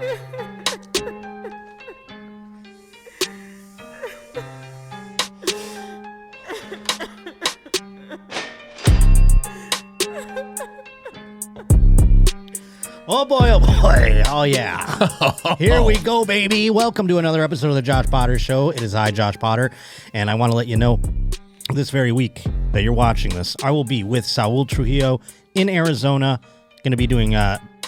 Oh boy, oh boy, oh yeah. Here we go, baby. Welcome to another episode of the Josh Potter Show. It is I, Josh Potter, and I want to let you know this very week that you're watching this, I will be with Saul Trujillo in Arizona. Going to be doing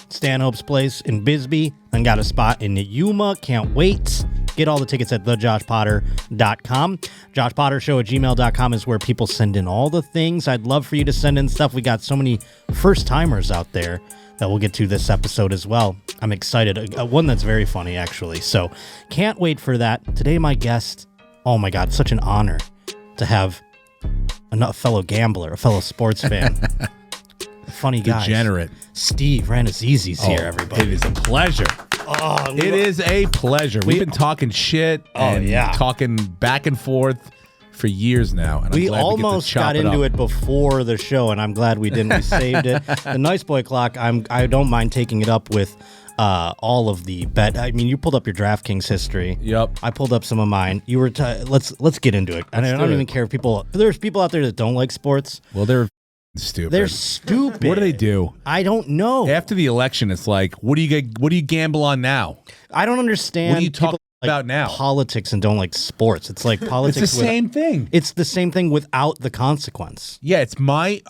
Stanhope's Place in Bisbee, and got a spot in Yuma. Can't wait. Get all the tickets at thejoshpotter.com. JoshPotterShow@gmail.com is where people send in all the things. I'd love for you to send in stuff. We got so many first-timers out there that we'll get to this episode as well. I'm excited. One that's very funny, actually. So can't wait for that. Today, my guest, oh my God, such an honor to have a fellow gambler, a fellow sports fan. Funny guy. Degenerate. Steve Rannazzisi's here, everybody. It is a pleasure. Oh, it is a pleasure. We've been talking shit and talking back and forth for years now. And we almost got into it before the show, and I'm glad we didn't. We saved it. The Nice Boy Clock, I don't mind taking it up with all of the bet. I mean, you pulled up your DraftKings history. Yep. I pulled up some of mine. You were let's get into it. And I don't even care if there's people out there that don't like sports. Well, they're stupid. They're stupid. What do they do? I don't know. After the election, it's like, what do you gamble on now? I don't understand. What do you talk about now? Politics and don't like sports. It's like politics. It's the same thing. It's the same thing without the consequence. Yeah, it's my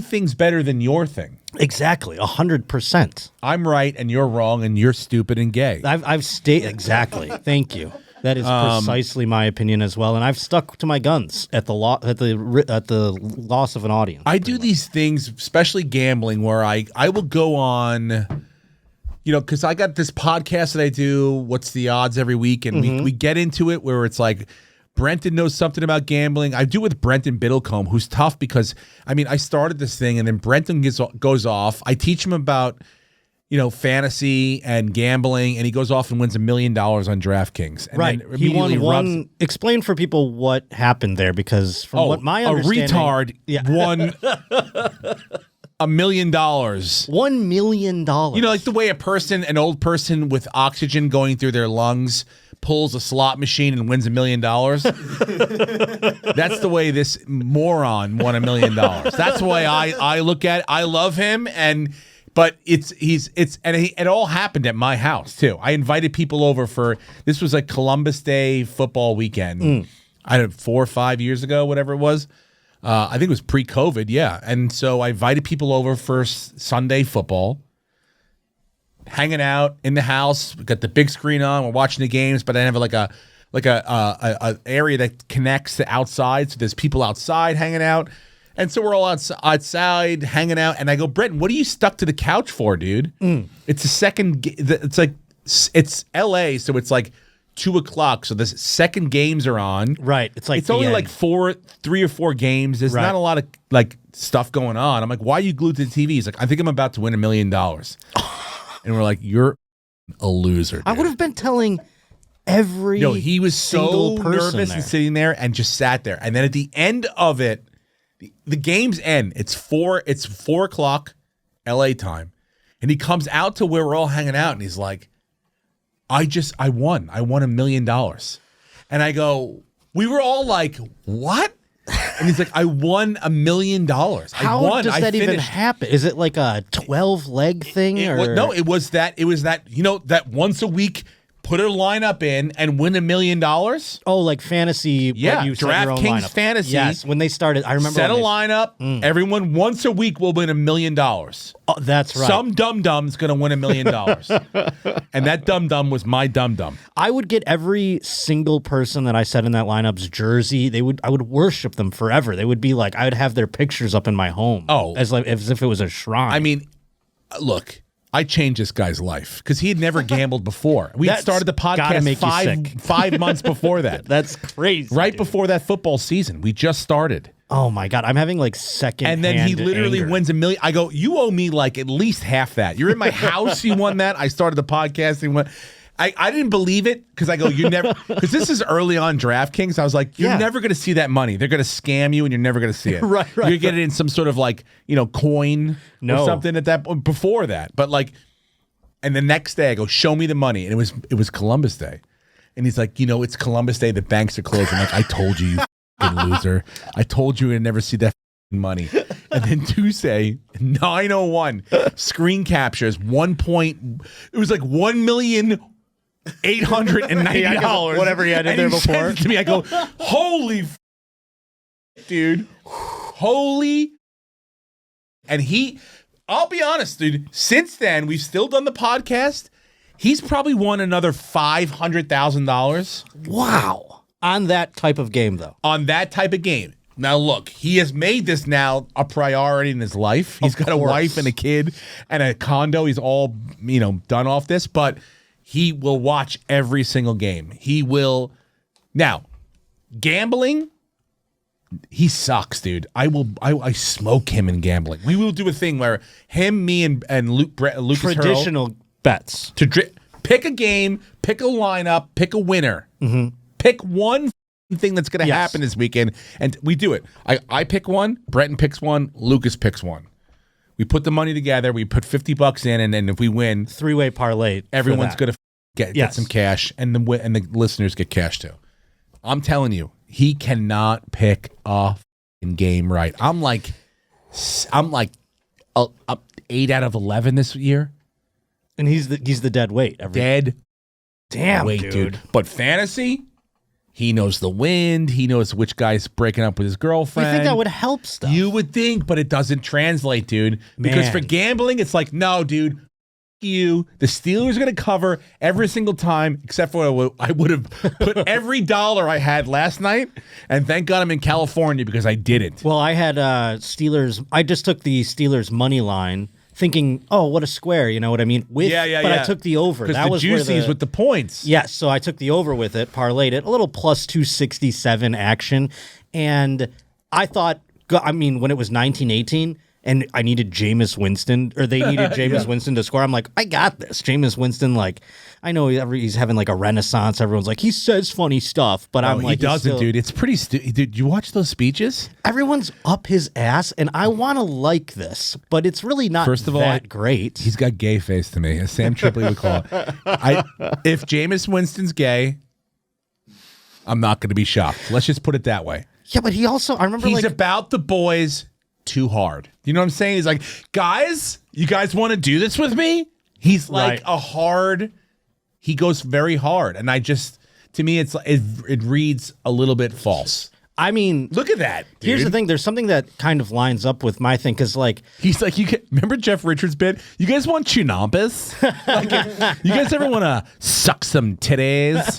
thing's better than your thing. Exactly, 100%. I'm right and you're wrong and you're stupid and gay. I've stated exactly. Thank you. That is precisely my opinion as well, and I've stuck to my guns at the loss of an audience. I do these things, especially gambling, where I will go on, because I got this podcast that I do, What's the Odds, every week, and we get into it where it's like, Brenton knows something about gambling. I do with Brenton Biddlecombe, who's tough because, I started this thing, and then Brenton goes off. I teach him about fantasy and gambling, and he goes off and wins $1 million on DraftKings. And right. He won one. Explain for people what happened there, because from what my understanding, a retard won $1 million. $1 million. Like the way an old person with oxygen going through their lungs pulls a slot machine and wins $1 million. That's the way this moron won $1 million. That's the way I look at it. I love him, but it all happened at my house too. I invited people over this was like Columbus Day football weekend. I don't know, 4 or 5 years ago, whatever it was. I think it was pre-COVID, yeah. And so I invited people over for Sunday football, hanging out in the house. We got the big screen on. We're watching the games, but I have like a area that connects to outside. So there's people outside hanging out. And so we're all outside hanging out, and I go, Brenton, what are you stuck to the couch for, dude? It's the second. It's L.A., so it's like 2:00. So the second games are on. Right. It's only like 3 or 4 games. There's not a lot of stuff going on. I'm like, why are you glued to the TV? He's like, I think I'm about to win $1 million. And we're like, you're a loser, dude. I would have been telling every. No, he was so nervous there. and sitting there and just sat there. And then at the end of it. The games end. It's 4:00 LA time. And he comes out to where we're all hanging out and he's like, I won. I won $1 million. And I go, we were all like, what? And he's like, I won $1 million. How does that even happen? Is it like a 12-leg thing? No, it was that, that once a week, put a lineup in and win $1 million. Oh, like fantasy. Yeah, DraftKings fantasy. Yes, when they started, I remember. Set a lineup. Everyone once a week will win $1 million. Oh, that's right. Some dum-dum's going to win $1 million. And that dum-dum was my dum-dum. I would get every single person that I set in that lineup's jersey. I would worship them forever. They would be like, I would have their pictures up in my home. Oh. As if it was a shrine. Look. I changed this guy's life because he had never gambled before. We had started the podcast 5 months before that. That's crazy. Right before that football season. We just started. Oh my God. I'm having second And then he literally wins $1 million. I go, you owe me at least half that. You're in my house. You won that. I started the podcast and went. I didn't believe it because I go, you never, because this is early on DraftKings. I was like, you're never going to see that money. They're going to scam you and you're never going to see it. Right. You're getting it in some sort of coin or something at that before that. But And the next day I go, show me the money. And it was Columbus Day. And he's like, it's Columbus Day. The banks are closed. I'm like, I told you, you f***ing loser. I told you I'd never see that f***ing money. And then Tuesday, 9:01, screen captures it was like $1,890,000. Whatever he had in there before. Sends it to me, I go, holy dude. Holy. And I'll be honest, dude, since then, we've still done the podcast. He's probably won another $500,000. Wow. On that type of game, though. On that type of game. Now, look, he has made this now a priority in his life. He's got a wife and a kid and a condo. He's all, done off this, but he will watch every single game. He will. Now, gambling, he sucks, dude. I smoke him in gambling. We will do a thing where him, me, and Lucas Traditional bets. To pick a game, pick a lineup, pick a winner. Mm-hmm. Pick one thing that's going to happen this weekend, and we do it. I pick one, Brenton picks one, Lucas picks one. We put the money together, we put $50 in, and then if we win, three-way parlay, everyone's going to get some cash, and the listeners get cash too. I'm telling you, he cannot pick a game right. I'm like 8 out of 11 this year. And he's the dead weight. Damn weight, dude. But fantasy, he knows the wind. He knows which guy's breaking up with his girlfriend. You think that would help stuff? You would think, but it doesn't translate, dude. Because for gambling, it's like, no, dude, you. The Steelers are going to cover every single time, except for I would have put every dollar I had last night, and thank God I'm in California because I didn't. Well, I had Steelers. I just took the Steelers money line, thinking, oh, what a square, you know what I mean? But I took the over. Because the juicies with the points. Yes, so I took the over with it, parlayed it, a little plus 267 action. And I thought, when it was 19-18 and I needed Jameis Winston, or they needed Jameis Winston to score, I'm like, I got this. Jameis Winston, I know he's having a renaissance. Everyone's like, he says funny stuff, but I'm like, he doesn't, dude. It's pretty stupid. Did you watch those speeches? Everyone's up his ass, and I want to like this, but it's really not that great. He's got gay face to me, as Sam Tripoli would call it. If Jameis Winston's gay, I'm not going to be shocked. Let's just put it that way. Yeah, but he also, I remember he's about the boys too hard. You know what I'm saying? He's like, guys, you guys want to do this with me? He's like he goes very hard. And to me, it reads a little bit false. I mean, look at that. Dude. Here's the thing. There's something that kind of lines up with my thing. Cause he's like, remember Jeff Richards' bit? You guys want chunampus? You guys ever want to suck some titties?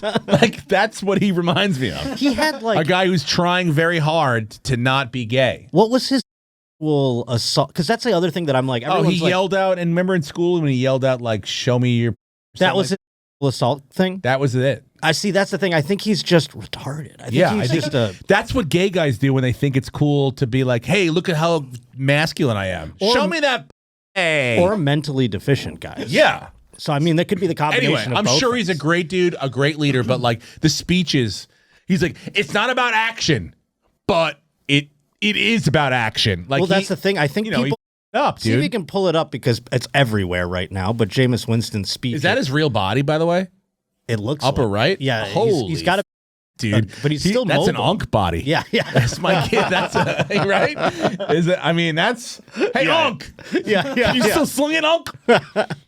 That's what he reminds me of. He had a guy who's trying very hard to not be gay. What was his assault? Because that's the other thing that I'm like, he yelled out. And remember in school when he yelled out, show me your. That was his assault thing? That was it. I see. That's the thing. I think he's just retarded. I think that's what gay guys do when they think it's cool to be like, hey, look at how masculine I am. Show me that. Hey. Or mentally deficient guys. Yeah. So, that could be the combination anyway, of both. I'm sure he's a great dude, a great leader, but the speeches, he's like, it's not about action, but it is about action. That's the thing. I think people up, dude. See if he can pull it up because it's everywhere right now. But Jameis Winston's speech. Is that his real body, by the way? It looks upper right. Yeah, holy, he's got a dude, but he's still that's mobile. an onk body. Yeah. That's my kid. That's right. Is it? That's onk. Yeah. You still slinging onk?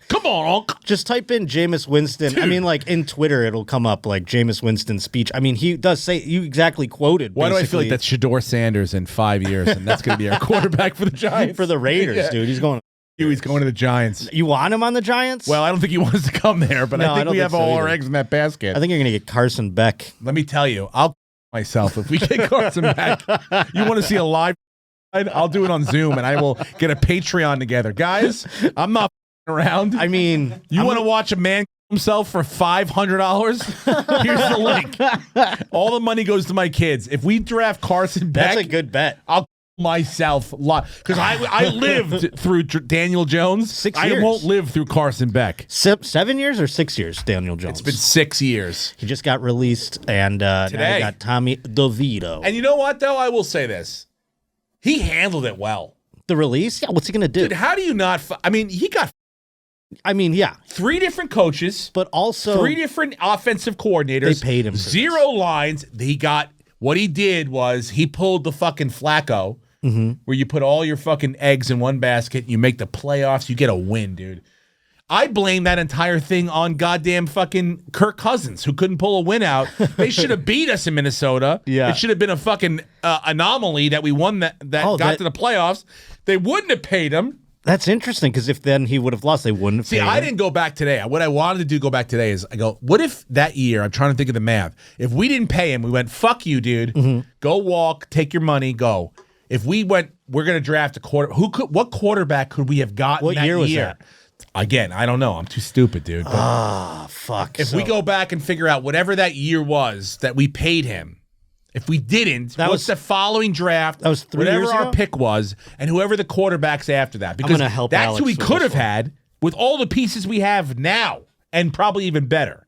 Come on, onk. Just type in Jameis Winston. Dude. In Twitter, it'll come up Jameis Winston's speech. He does say, you exactly quoted. Why do I feel like that's Shador Sanders in 5 years, and that's going to be our quarterback for the Giants? For the Raiders, dude. He's going to the Giants. You want him on the Giants? Well, I don't think he wants to come there, but I think we have all our eggs in that basket. I think you're going to get Carson Beck. Let me tell you, I'll myself if we get Carson Beck. You want to see a live? I'll do it on Zoom, and I will get a Patreon together, guys. I'm not around. You want to watch a man himself for $500? Here's the link. All the money goes to my kids. If we draft Carson Beck, that's a good bet. I'll myself because I lived through Daniel Jones. 6 years. I won't live through Carson Beck. 7 years or 6 years, Daniel Jones? It's been 6 years. He just got released, and now you got Tommy DeVito. And you know what, though? I will say this. He handled it well. The release? Yeah, what's he going to do? Dude, how do you not... he got I mean, yeah. 3 different coaches. But also 3 different offensive coordinators. They paid him for 0 lines. What he did was he pulled the fucking Flacco, where you put all your fucking eggs in one basket, you make the playoffs, you get a win, dude. I blame that entire thing on goddamn fucking Kirk Cousins, who couldn't pull a win out. They should have beat us in Minnesota. Yeah. It should have been a fucking anomaly that we won that got to the playoffs. They wouldn't have paid him. That's interesting, because if then he would have lost, they wouldn't have paid him. I didn't go back today. What I wanted to do go back today is I go, what if that year, I'm trying to think of the math, if we didn't pay him, we went, fuck you, dude. Go walk, take your money, go. If we went, we're going to draft a what quarterback could we have gotten What that year was that? Again, I don't know. I'm too stupid, dude. Fuck. If we go back and figure out whatever that year was that we paid him, if we didn't, what's the following draft? That was 3 whatever years our ago? pick was, and whoever the quarterbacks after that. Because gonna help that's Alex who we with could this have had with all the pieces we have now, and probably even better.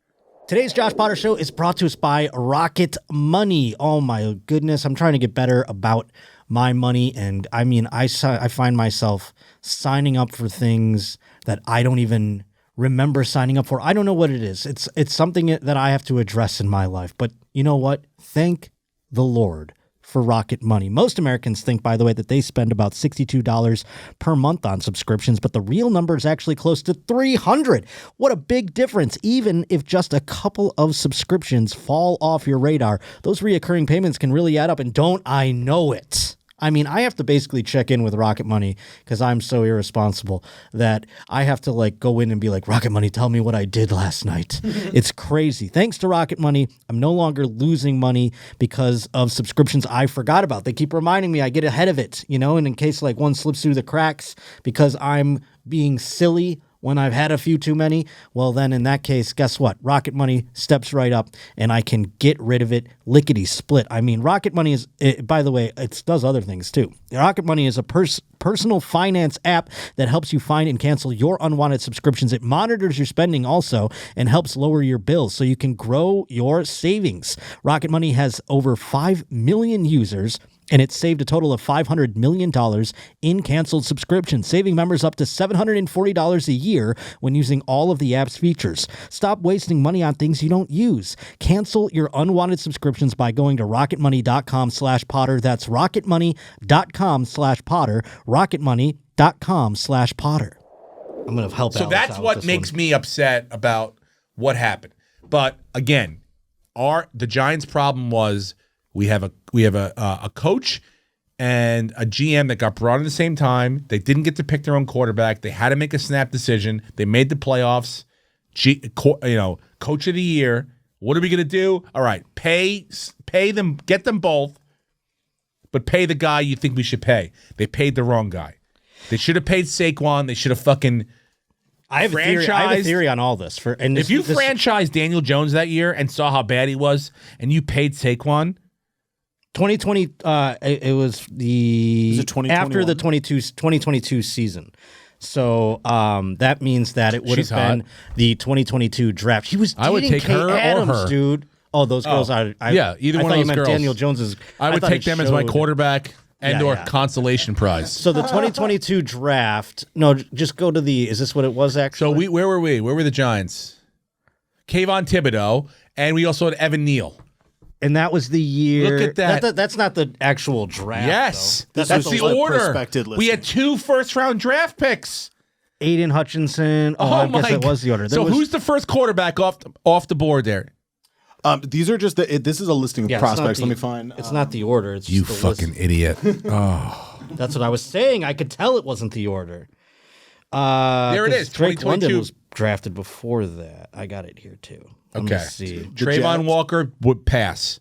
Today's Josh Potter Show is brought to us by Rocket Money. Oh my goodness, I'm trying to get better about my money, and I mean, I find myself signing up for things that I don't even remember signing up for. I don't know what it is. It's something that I have to address in my life. But you know what? Thank the Lord for Rocket Money. Most Americans think, by the way, that they spend about $62 per month on subscriptions, but the real number is actually close to $300. What a big difference. Even if just a couple of subscriptions fall off your radar, those reoccurring payments can really add up, and don't I know it? I mean, I have to basically check in with Rocket Money because I'm so irresponsible that I have to like go in and be like, Rocket Money, tell me what I did last night. It's crazy. Thanks to Rocket Money, I'm no longer losing money because of subscriptions I forgot about. They keep reminding me I get ahead of it, you know, and in case like one slips through the cracks because I'm being silly when I've had a few too many, well, then in that case, guess what? Rocket Money steps right up and I can get rid of it lickety split. I mean, Rocket Money is, by the way, it does other things too. Rocket Money is a personal finance app that helps you find and cancel your unwanted subscriptions. It monitors your spending also and helps lower your bills so you can grow your savings. Rocket Money has over 5 million users, and it's saved a total of $500 million in canceled subscriptions, saving members up to $740 a year when using all of the app's features. Stop wasting money on things you don't use. Cancel your unwanted subscriptions by going to rocketmoney.com/Potter. That's rocketmoney.com/Potter. rocketmoney.com/Potter. I'm going to help out. So that's what makes me upset about what happened. But again, the Giants' problem was we have a coach and a GM that got brought in at the same time. They didn't get to pick their own quarterback. They had to make a snap decision. They made the playoffs. Coach of the year. What are we going to do? All right, pay them, get them both, but pay the guy you think we should pay. They paid the wrong guy. They should have paid Saquon. They should have fucking I have a theory on all this. If you franchised Daniel Jones that year and saw how bad he was, and you paid Saquon. 2020, it was after the 2022 season. So that means that it would have been the 2022 draft. He was dating I would take Kay her Adams, or her. Dude. Oh, those girls. either I one of those girls. Daniel Jones's. I would take them as my quarterback or consolation prize. So the 2022 draft. No, just go to the. Is this what it was actually? So where were we? Where were the Giants? Kayvon Thibodeau, and we also had Evan Neal. And that was the year. Look at that. That's not the actual draft. Yes. Though. That's the order. We had 2 first-round draft picks. Aiden Hutchinson. I guess it was the order. Who's the first quarterback off the board there? These are just this is a listing of prospects. Let me find. It's not the order. It's you just the fucking idiot. Oh. That's what I was saying. I could tell it wasn't the order. There it is. Drake London was drafted before that. I got it here too. Let me see. Trayvon Walker would pass.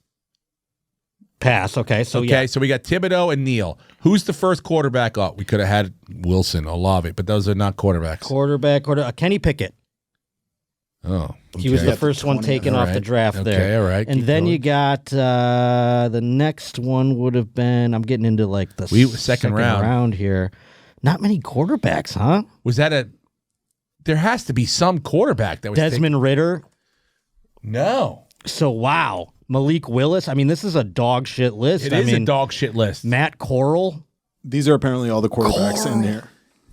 Pass. Okay. So we got Thibodeau and Neal. Who's the first quarterback up? We could have had Wilson, Olave, but those are not quarterbacks. Quarterback. Kenny Pickett. Oh, okay. He was the first one taken off the draft there. All right. And then you got the next one would have been. I'm getting into like the second round here. Not many quarterbacks, huh? Was that there has to be some quarterback that was Desmond Ridder. No. So wow, Malik Willis. I mean, this is a dog shit list. It is a dog shit list. Matt Corral. These are apparently all the quarterbacks in here.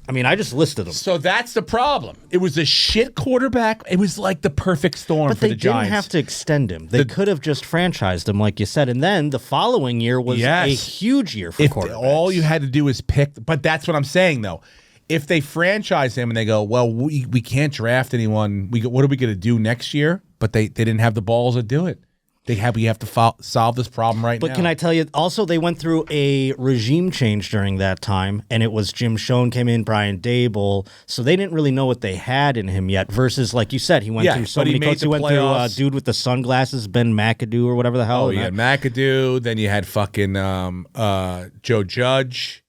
I mean, I just listed them. So that's the problem. It was a shit quarterback. It was like the perfect storm But for the Giants. they didn't have to extend him. They could have just franchised him, like you said. And then the following year was a huge year for quarterbacks. All you had to do was pick. But that's what I'm saying, though. If they franchise him and they go, well, we can't draft anyone. What are we going to do next year? But they didn't have the balls to do it. We have to solve this problem right now. But can I tell you, also, they went through a regime change during that time, and it was Jim Schoen came in, Brian Dable, so they didn't really know what they had in him yet, versus, like you said, he went through so many coaches. He went through dude with the sunglasses, Ben McAdoo, or whatever the hell. Oh, you had McAdoo, then you had fucking Joe Judge.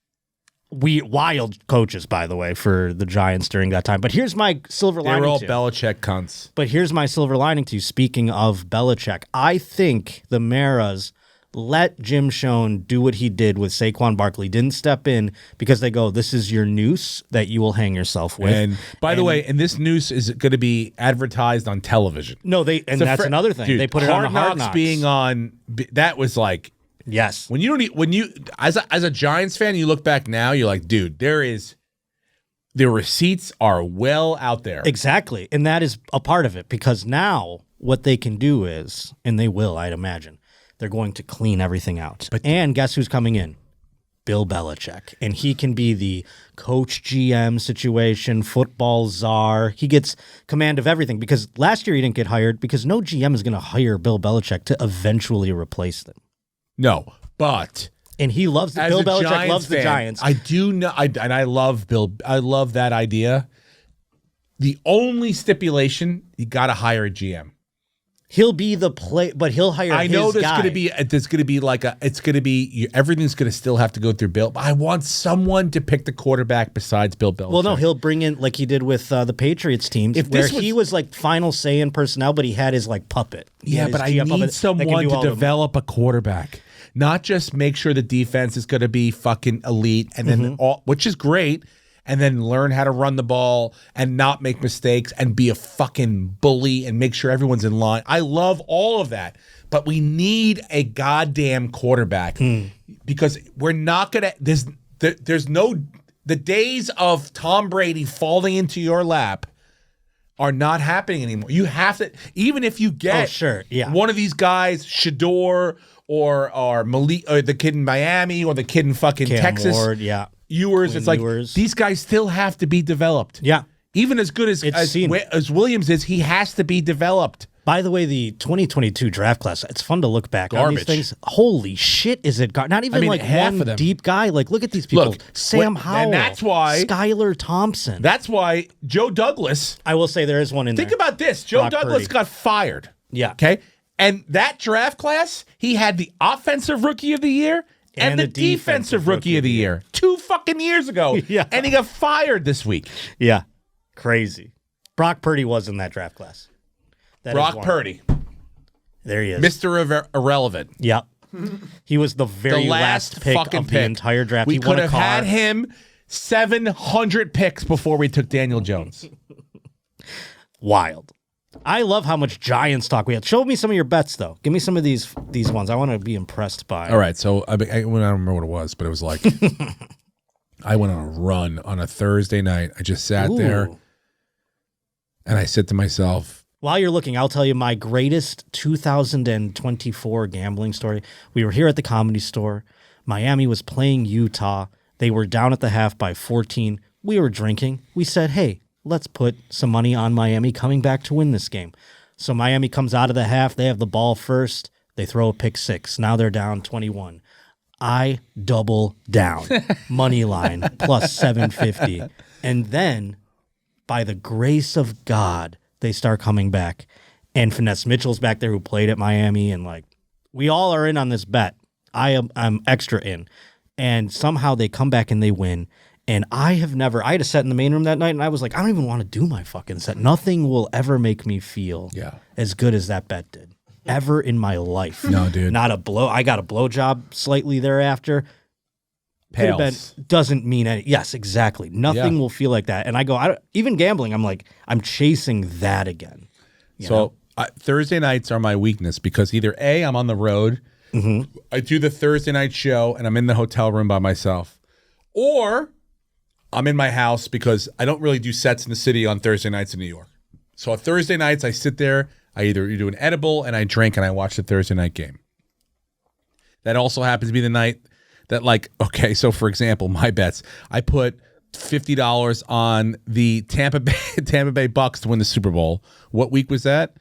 Wild coaches, by the way, for the Giants during that time. But here's my silver lining. They were all Belichick cunts. But here's my silver lining to you. Speaking of Belichick, I think the Maras let Jim Schoen do what he did with Saquon Barkley. Didn't step in because they go, this is your noose that you will hang yourself with. And by the way, this noose is going to be advertised on television. No, that's another thing. Dude, they put it on the Hard Knocks. Being on, that was like. Yes. When you as a Giants fan, you look back now, you're like, dude, the receipts are well out there. Exactly. And that is a part of it, because now what they can do is, and they will, I'd imagine, they're going to clean everything out. And guess who's coming in? Bill Belichick. And he can be the coach GM situation, football czar. He gets command of everything, because last year he didn't get hired because no GM is going to hire Bill Belichick to eventually replace them. No, but and he loves Bill Belichick loves the Giants. I do know, and I love Bill. I love that idea. The only stipulation, you got to hire a GM. He'll be the play, but he'll hire. I know there's going to be. There's going to be everything's going to still have to go through Bill. But I want someone to pick the quarterback besides Bill Belichick. Well, no, he'll bring in, like he did with the Patriots teams, he was like final say in personnel, but he had his like puppet. Yeah, but I need someone to develop a quarterback. Not just make sure the defense is going to be fucking elite, and then which is great, and then learn how to run the ball and not make mistakes and be a fucking bully and make sure everyone's in line. I love all of that, but we need a goddamn quarterback because we're not going to. There's no the days of Tom Brady falling into your lap are not happening anymore. You have to, even if you get one of these guys, Shador or Malik, or the kid in Miami, or the kid in fucking Texas. Ward, Ewers. It's like these guys still have to be developed. Yeah. Even as good as Williams is, he has to be developed. By the way, the 2022 draft class, it's fun to look back on these things. Holy shit, is it not even like half one deep guy? Like, look at these people. Look, Sam Howell. And that's why Skylar Thompson. That's why Joe Douglas. I will say there is one in there. Think about this. Joe Douglas got fired. Yeah. Okay. And that draft class, he had the offensive rookie of the year and the defensive rookie of the year 2 fucking years ago. Yeah. And he got fired this week. Yeah. Crazy. Brock Purdy was in that draft class. Brock Purdy. There he is. Mr. Irrelevant. Yep. He was the very last pick of the entire draft. We could have had him 700 picks before we took Daniel Jones. Wild. I love how much Giants talk we had. Show me some of your bets, though. Give me some of these ones. I want to be impressed by. All right. So I don't remember what it was, but it was like I went on a run on a Thursday night. I just sat there and I said to myself. While you're looking, I'll tell you my greatest 2024 gambling story. We were here at the Comedy Store. Miami was playing Utah. They were down at the half by 14. We were drinking. We said, hey, let's put some money on Miami coming back to win this game. So Miami comes out of the half. They have the ball first. They throw a pick six. Now they're down 21. I double down. Money line plus 750. And then, by the grace of God, they start coming back. And Finesse Mitchell's back there who played at Miami. And like, we all are in on this bet. I'm extra in. And somehow they come back and they win. And I had a set in the main room that night, and I was like, I don't even want to do my fucking set. Nothing will ever make me feel as good as that bet did. Ever in my life. No, dude. Not a blow. I got a blowjob slightly thereafter. Pales. Doesn't mean any. Yes, exactly. Nothing will feel like that. And I go, even gambling, I'm like, I'm chasing that again. So Thursday nights are my weakness because either A, I'm on the road, I do the Thursday night show, and I'm in the hotel room by myself, or I'm in my house because I don't really do sets in the city on Thursday nights in New York. So on Thursday nights, I sit there, I either do an edible and I drink and I watch the Thursday night game. That also happens to be the night that, like, okay, so for example, my bets, I put $50 on the Tampa Bay Bucks to win the Super Bowl. What week was that?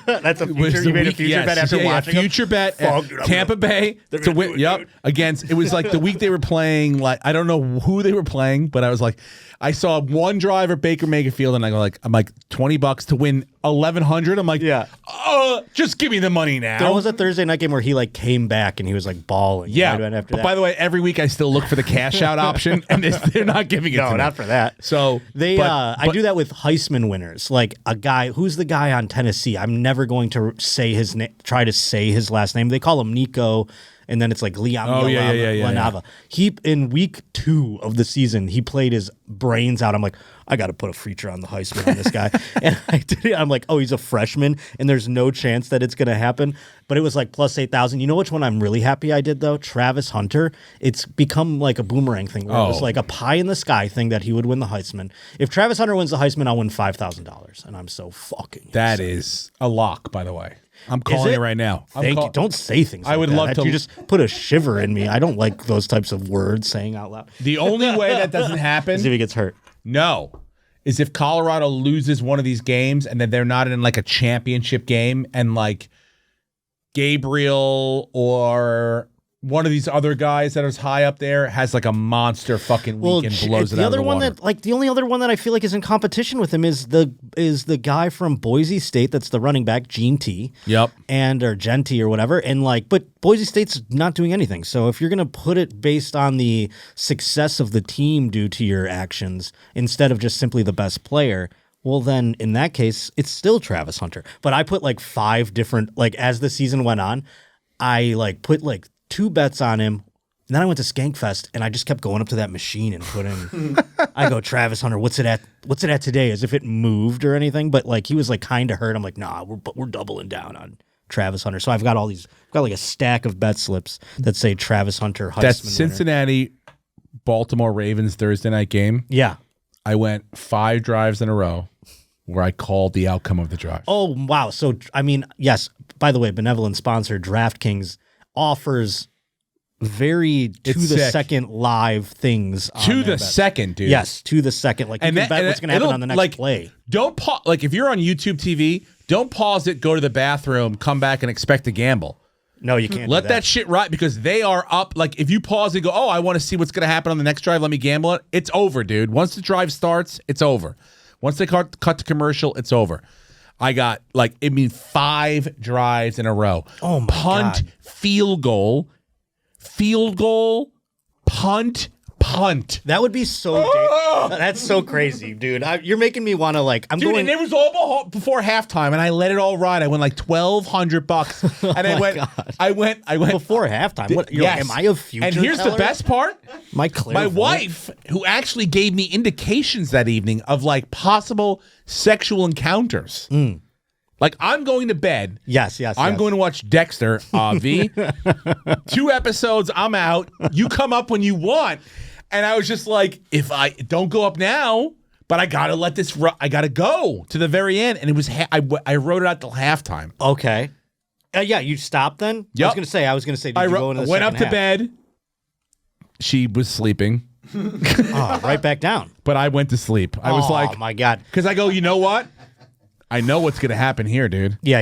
That's a future. You made a future bet after watching future bet. Tampa Bay to win. Yep, against. It was like the week they were playing. Like I don't know who they were playing, but I was like, I saw one driver, Baker Mayfield, and I'm like $20 to win 1,100. I'm like, just give me the money now. There was a Thursday night game where he like came back and he was like balling. Yeah, right after but that. By the way, every week I still look for the cash out option, and they're not giving it. No, to me. not for that. So I do that with Heisman winners. Like a guy who's the guy on Tennessee. I'm never going to say his name. Try to say his last name. They call him Nico. And then it's like Liam Lanava. He in week 2 of the season, he played his brains out. I'm like, I got to put a feature on the Heisman on this guy. And I did it. I'm like, oh, he's a freshman, and there's no chance that it's going to happen. But it was like plus 8,000. You know which one I'm really happy I did, though? Travis Hunter. It's become like a boomerang thing where it was like a pie in the sky thing that he would win the Heisman. If Travis Hunter wins the Heisman, I'll win $5,000. And I'm so fucking That excited. is a lock, by the way. I'm calling it right now. Thank you. Don't say things like I would that. love to. You just put a shiver in me. I don't like those types of words saying out loud. The only way that doesn't happen, See if he gets hurt. no, is if Colorado loses one of these games and then they're not in like a championship game and like Gabriel or one of these other guys that is high up there has like a monster fucking week and blows it out of the water. The only other one that I feel like is in competition with him is the guy from Boise State that's the running back, Gene T. Yep. Or Genti or whatever. And but Boise State's not doing anything. So if you're gonna put it based on the success of the team due to your actions instead of just simply the best player, well, then in that case, it's still Travis Hunter. But I put like 5 different, as the season went on, I put 2 bets on him. And then I went to Skankfest and I just kept going up to that machine and putting, I go, Travis Hunter, what's it at today? As if it moved or anything. But he was kind of hurt. I'm like, nah, we're doubling down on Travis Hunter. So I've got a stack of bet slips that say Travis Hunter Heisman That winner. Cincinnati Baltimore Ravens Thursday night game. Yeah. I went 5 drives in a row where I called the outcome of the drive. Oh, wow. So, yes, by the way, benevolent sponsor DraftKings offers very second live things. To the second, dude. Yes, to the second. You can bet what's going to happen on the next play. Don't pause. If you're on YouTube TV, don't pause it, go to the bathroom, come back and expect to gamble. No, you can't. Let that shit ride because they are up. If you pause and go, oh, I want to see what's going to happen on the next drive, let me gamble it. It's over, dude. Once the drive starts, it's over. Once they cut to commercial, it's over. I got 5 drives in a row. Oh my Punt, God. field goal, punt. That would be so. That's so crazy, dude. You're making me want to And it was all before halftime, and I let it all ride. I went $1,200, and I went before halftime. What? Yes. Am I a future? And here's teller? the best part. My wife, who actually gave me indications that evening of possible sexual encounters. I'm going to bed. Yes. I'm going to watch Dexter. V. 2 episodes. I'm out. You come up when you want. And I was just if I don't go up now, but I gotta let this. I gotta go to the very end. And it was. I wrote it out till halftime. Okay. Yeah, you stopped then. Yep. I was gonna say. Did you go into the went up to second half? bed. She was sleeping. Right back down. But I went to sleep. I was oh my God. because I go. You know what? I know what's gonna happen here, dude. Yeah.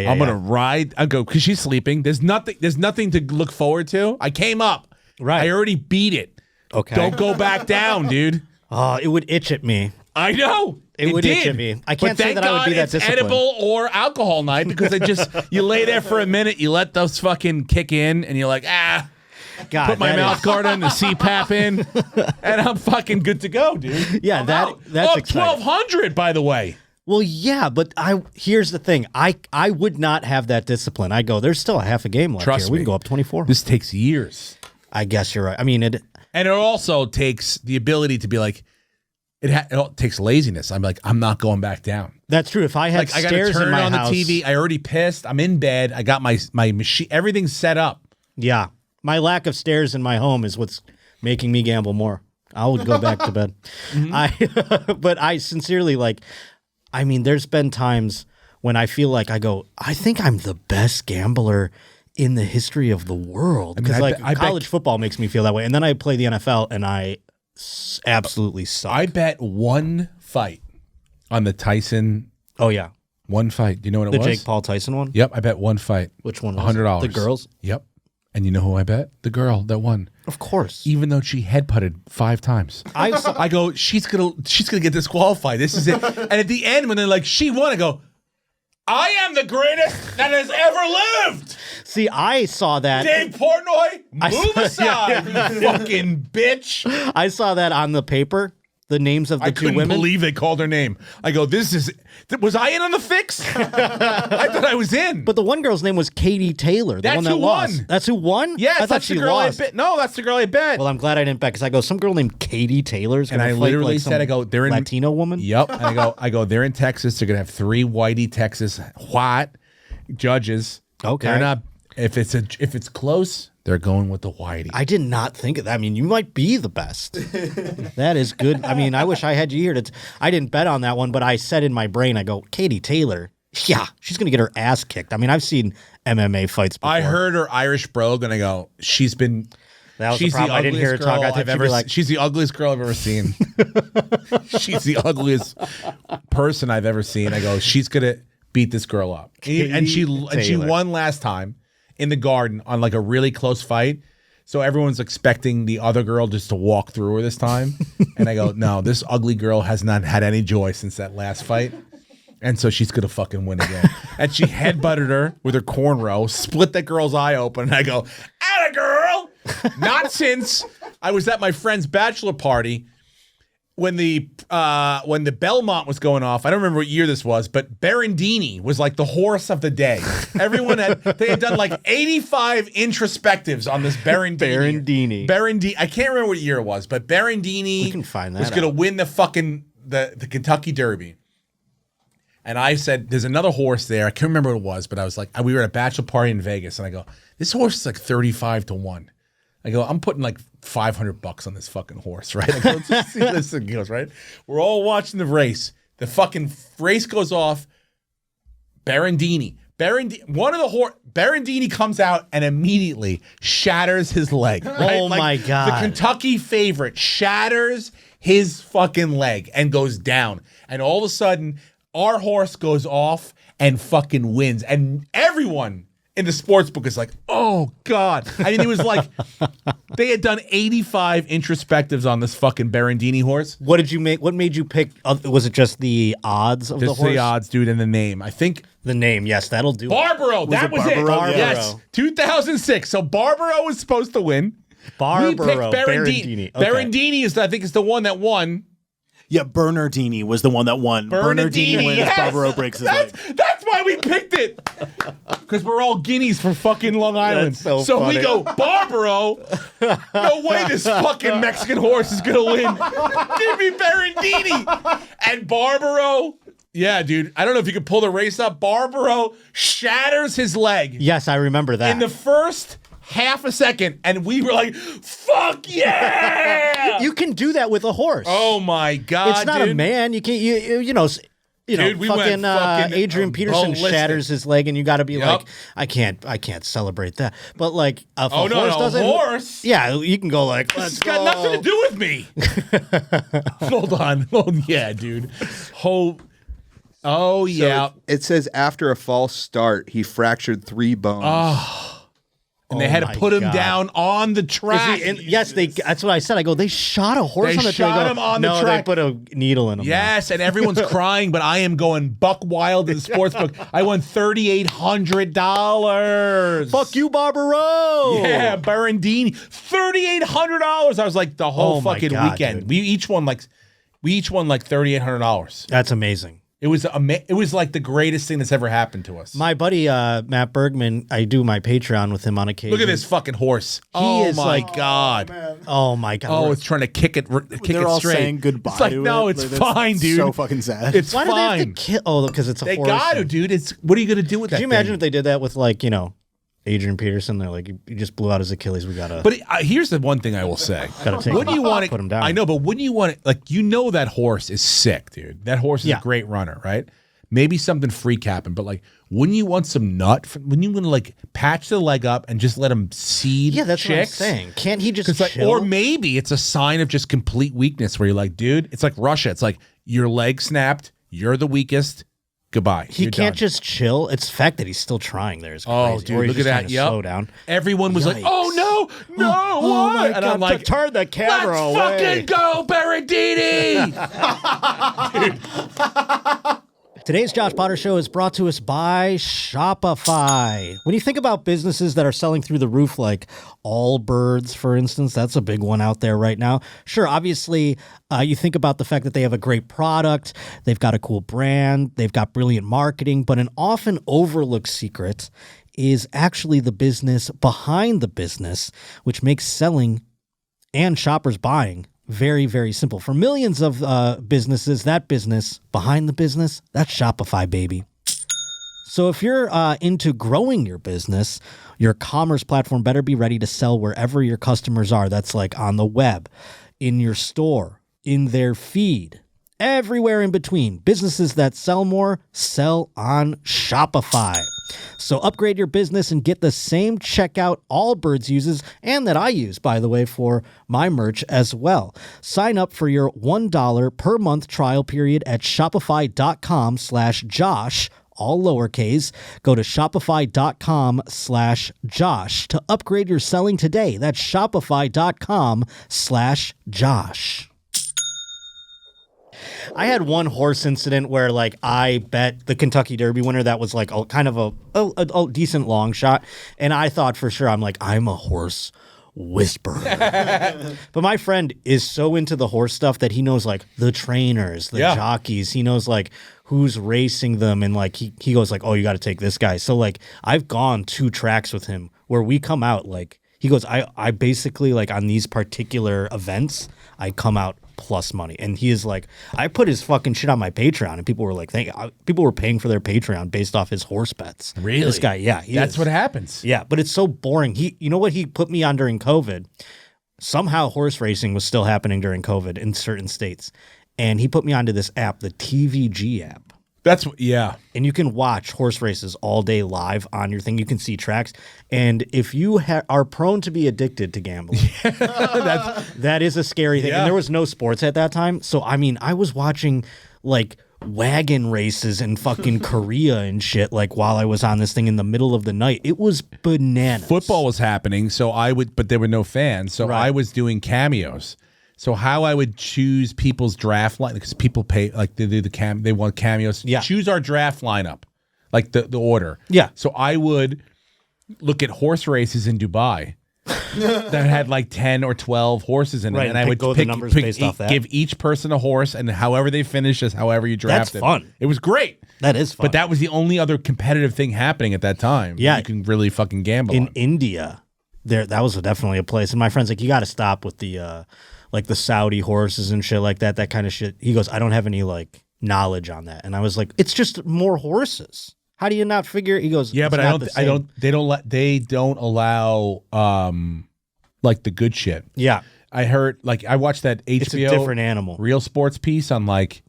I'm gonna ride. I go because she's sleeping. There's nothing to look forward to. I came up. Right. I already beat it. Okay. Don't go back down, dude. Oh, it would itch at me. I know. It would itch at me. I can't say that I would be that disciplined. Edible or alcohol night because you lay there for a minute, you let those fucking kick in, and you're like, God, put my mouth guard on, the CPAP in, and I'm fucking good to go, dude. Yeah, that's exciting. 1,200, by the way. Well, yeah, but here's the thing. I would not have that discipline. I go, there's still a half a game left Trust here. We me. can go up 24. This takes years. I guess you're right. And it also takes the ability to be it takes laziness. I'm not going back down. That's true. If I had I gotta stairs turn in my on house, the TV. I already pissed. I'm in bed. I got my machine. Everything's set up. Yeah. My lack of stairs in my home is what's making me gamble more. I would go back to bed. But I sincerely there's been times when I feel like I think I'm the best gambler in the history of the world. Because college football makes me feel that way. And then I play the NFL and I absolutely suck. I bet one fight on the Tyson. Oh, yeah. One fight. Do you know what it was? The Jake Paul Tyson one? Yep. I bet one fight. Which one was $100. The girls? Yep. And you know who I bet? The girl that won. Of course. Even though she headbutted 5 times. I go, she's gonna get disqualified. This is it. And at the end, when they're like, she won, I go, I am the greatest that has ever lived. See, I saw that. Dave Portnoy, move aside, you fucking bitch. I saw that on the paper. The names of the two women. I couldn't believe they called her name. I go, was I in on the fix? I thought I was in. But the one girl's name was Katie Taylor. The one that lost. Won. That's who won? Yes, I thought she lost. No, that's the girl I bet. Well, I'm glad I didn't bet because I go, some girl named Katie Taylor's going to fight. And I literally some said, I go, they're in Latino woman. Yep. And I go, they're in Texas. They're going to have 3 whitey Texas white judges. Okay. They're not. If it's close, they're going with the whitey. I did not think of that. I mean, you might be the best. That is good. I mean, I wish I had you here. I didn't bet on that one, but I said in my brain, I go, Katie Taylor. Yeah, she's going to get her ass kicked. I mean, I've seen MMA fights before. I heard her Irish brogue, and I go, she's been. That was the problem. I didn't hear her talk. I think she'd be like, she's the ugliest girl I've ever seen. She's the ugliest person I've ever seen. I go, she's going to beat this girl up. And she won last time in the Garden on like a really close fight. So everyone's expecting the other girl just to walk through her this time. And I go, no, this ugly girl has not had any joy since that last fight. And so she's going to fucking win again. And she headbutted her with her cornrow, split that girl's eye open. And I go, atta girl. Not since I was at my friend's bachelor party when the Belmont was going off. I don't remember what year this was, but Bernardini was like the horse of the day. They had done like 85 introspectives on this Bernardini. I can't remember what year it was, but Bernardini was going to win the fucking the Kentucky Derby. And I said, there's another horse there. I can't remember what it was, but I was like, we were at a bachelor party in Vegas, and I go, this horse is like 35-1. I go, I'm putting like $500 on this fucking horse, right? I go, just see this thing goes, right? We're all watching the race. The fucking race goes off. Bernardini comes out and immediately shatters his leg. Right? Oh my God. The Kentucky favorite shatters his fucking leg and goes down. And all of a sudden, our horse goes off and fucking wins. And everyone in the sports book is like, oh God. I mean, it was like they had done 85 introspectives on this fucking Bernardini horse. What did you make? What made you pick? Was it just the odds of the horse? Just the odds, dude, and the name. I think the name. Yes, that'll do. Barbaro. That was it. Barbaro? Yes, 2006. So Barbaro was supposed to win. Barbaro. We picked Bernardini. Okay. Bernardini is, I think, is the one that won. Yeah, Bernardini was the one that won. Bernardini wins, yes! Barbaro breaks his leg. That's why we picked it. Because we're all guineas for fucking Long Island. So we go, Barbaro, no way this fucking Mexican horse is going to win. Give me Bernardini. And Barbaro, yeah, dude, I don't know if you could pull the race up. Barbaro shatters his leg. Yes, I remember that. In the first half a second, and we were like, fuck yeah. You can do that with a horse. Oh my God, it's not dude. A man. You can't, you know, dude, we fucking Adrian Peterson ballistic. Shatters his leg, and you got to be like, I can't celebrate that. But like, if a horse doesn't, horse. Yeah, you can go like, it's got nothing to do with me. Hold on. Oh yeah, dude. Oh yeah. So it says after a false start, he fractured 3 bones. Oh. And they had to put him down on the track. Yes, that's what I said. I go, they shot a horse on the track. They shot him on the track. They put a needle in him. Yes, and everyone's crying, but I am going buck wild in the sports book. I won $3,800. Fuck you, Barbaro. Yeah, Bernardini. $3,800. I was like, the whole fucking weekend. Dude. We each won like $3,800. That's amazing. It was like the greatest thing that's ever happened to us. My buddy Matt Bergman, I do my Patreon with him on occasion. Look at this fucking horse. He is my God. Oh my God. Oh, it's trying to kick it They're all straight. saying goodbye. It's like, no, it's fine, dude. So fucking sad. It's Why fine. do they have to kill? Oh, because it's a horse. They got to, dude. What are you going to do with that? Could you imagine if they did that with, like, Adrian Peterson. They're like, you just blew out his Achilles. We gotta. But here's the one thing I will say. Wouldn't you want to put him down? I know, but wouldn't you want to, like, that horse is sick, dude. That horse is a great runner, right? Maybe something freak happened, but like, wouldn't you want some nut? Wouldn't you want to like patch the leg up and just let him seed? Yeah, that's chicks? what I'm saying. Can't he just chill? Or maybe it's a sign of just complete weakness where you're like, dude, it's like Russia. It's like your leg snapped. You're the weakest. Goodbye. He can't just chill. It's the fact that he's still trying there is crazy. Oh, dude, look at that. Slow down. Everyone was like, oh, no, Oh, my God. And I'm like, turn the camera away. Let's fucking go, Bernardini. Today's Josh Potter Show is brought to us by Shopify. When you think about businesses that are selling through the roof, like Allbirds, for instance, that's a big one out there right now. Sure, obviously, you think about the fact that they have a great product, they've got a cool brand, they've got brilliant marketing, but an often overlooked secret is actually the business behind the business, which makes selling and shoppers buying very, very simple. For millions of businesses, that business behind the business, that's Shopify, baby. So if you're into growing your business, your commerce platform better be ready to sell wherever your customers are. That's like on the web, in your store, in their feed, everywhere in between. Businesses that sell more sell on Shopify. So upgrade your business and get the same checkout Allbirds uses and that I use, by the way, for my merch as well. Sign up for your $1 per month trial period at shopify.com/Josh, all lowercase. Go to shopify.com/Josh to upgrade your selling today. That's shopify.com/Josh. I had one horse incident where, like, I bet the Kentucky Derby winner that was like a kind of a decent long shot, and I thought for sure, I'm a horse whisperer. But my friend is so into the horse stuff that he knows like the trainers, the jockeys. He knows like who's racing them, and like he goes like, oh, you got to take this guy. So like I've gone 2 tracks with him where we come out like he goes, I basically like on these particular events I come out plus money. And he is like, I put his fucking shit on my Patreon, and people were like, people were paying for their Patreon based off his horse bets. Really? This guy, yeah. That's what happens. Yeah, but it's so boring. You know what he put me on during COVID? Somehow horse racing was still happening during COVID in certain states. And he put me onto this app, the TVG app. And you can watch horse races all day live on your thing. You can see tracks. And if you are prone to be addicted to gambling, that is a scary thing. Yeah. And there was no sports at that time. So, I mean, I was watching like wagon races in fucking Korea and shit, like while I was on this thing in the middle of the night. It was bananas. Football was happening, but there were no fans. So I was doing cameos. So how I would choose people's draft line, because people pay, like they do they want cameos. Yeah. Choose our draft lineup, like the order. Yeah. So I would look at horse races in Dubai that had like 10 or 12 horses in it. Right, And I would go the numbers based off that. Give each person a horse, and however they finish is however you draft That's fun. It was great. That is fun. But that was the only other competitive thing happening at that time. Yeah. You can really fucking gamble in on. India, that was definitely a place. And my friend's like, you got to stop with the like the Saudi horses and shit like that kind of shit. He goes, I don't have any like knowledge on that. And I was like, it's just more horses. How do you not figure? He goes, yeah, but they don't allow like the good shit. Yeah. I heard, like, I watched that HBO It's a different animal. Real Sports piece on like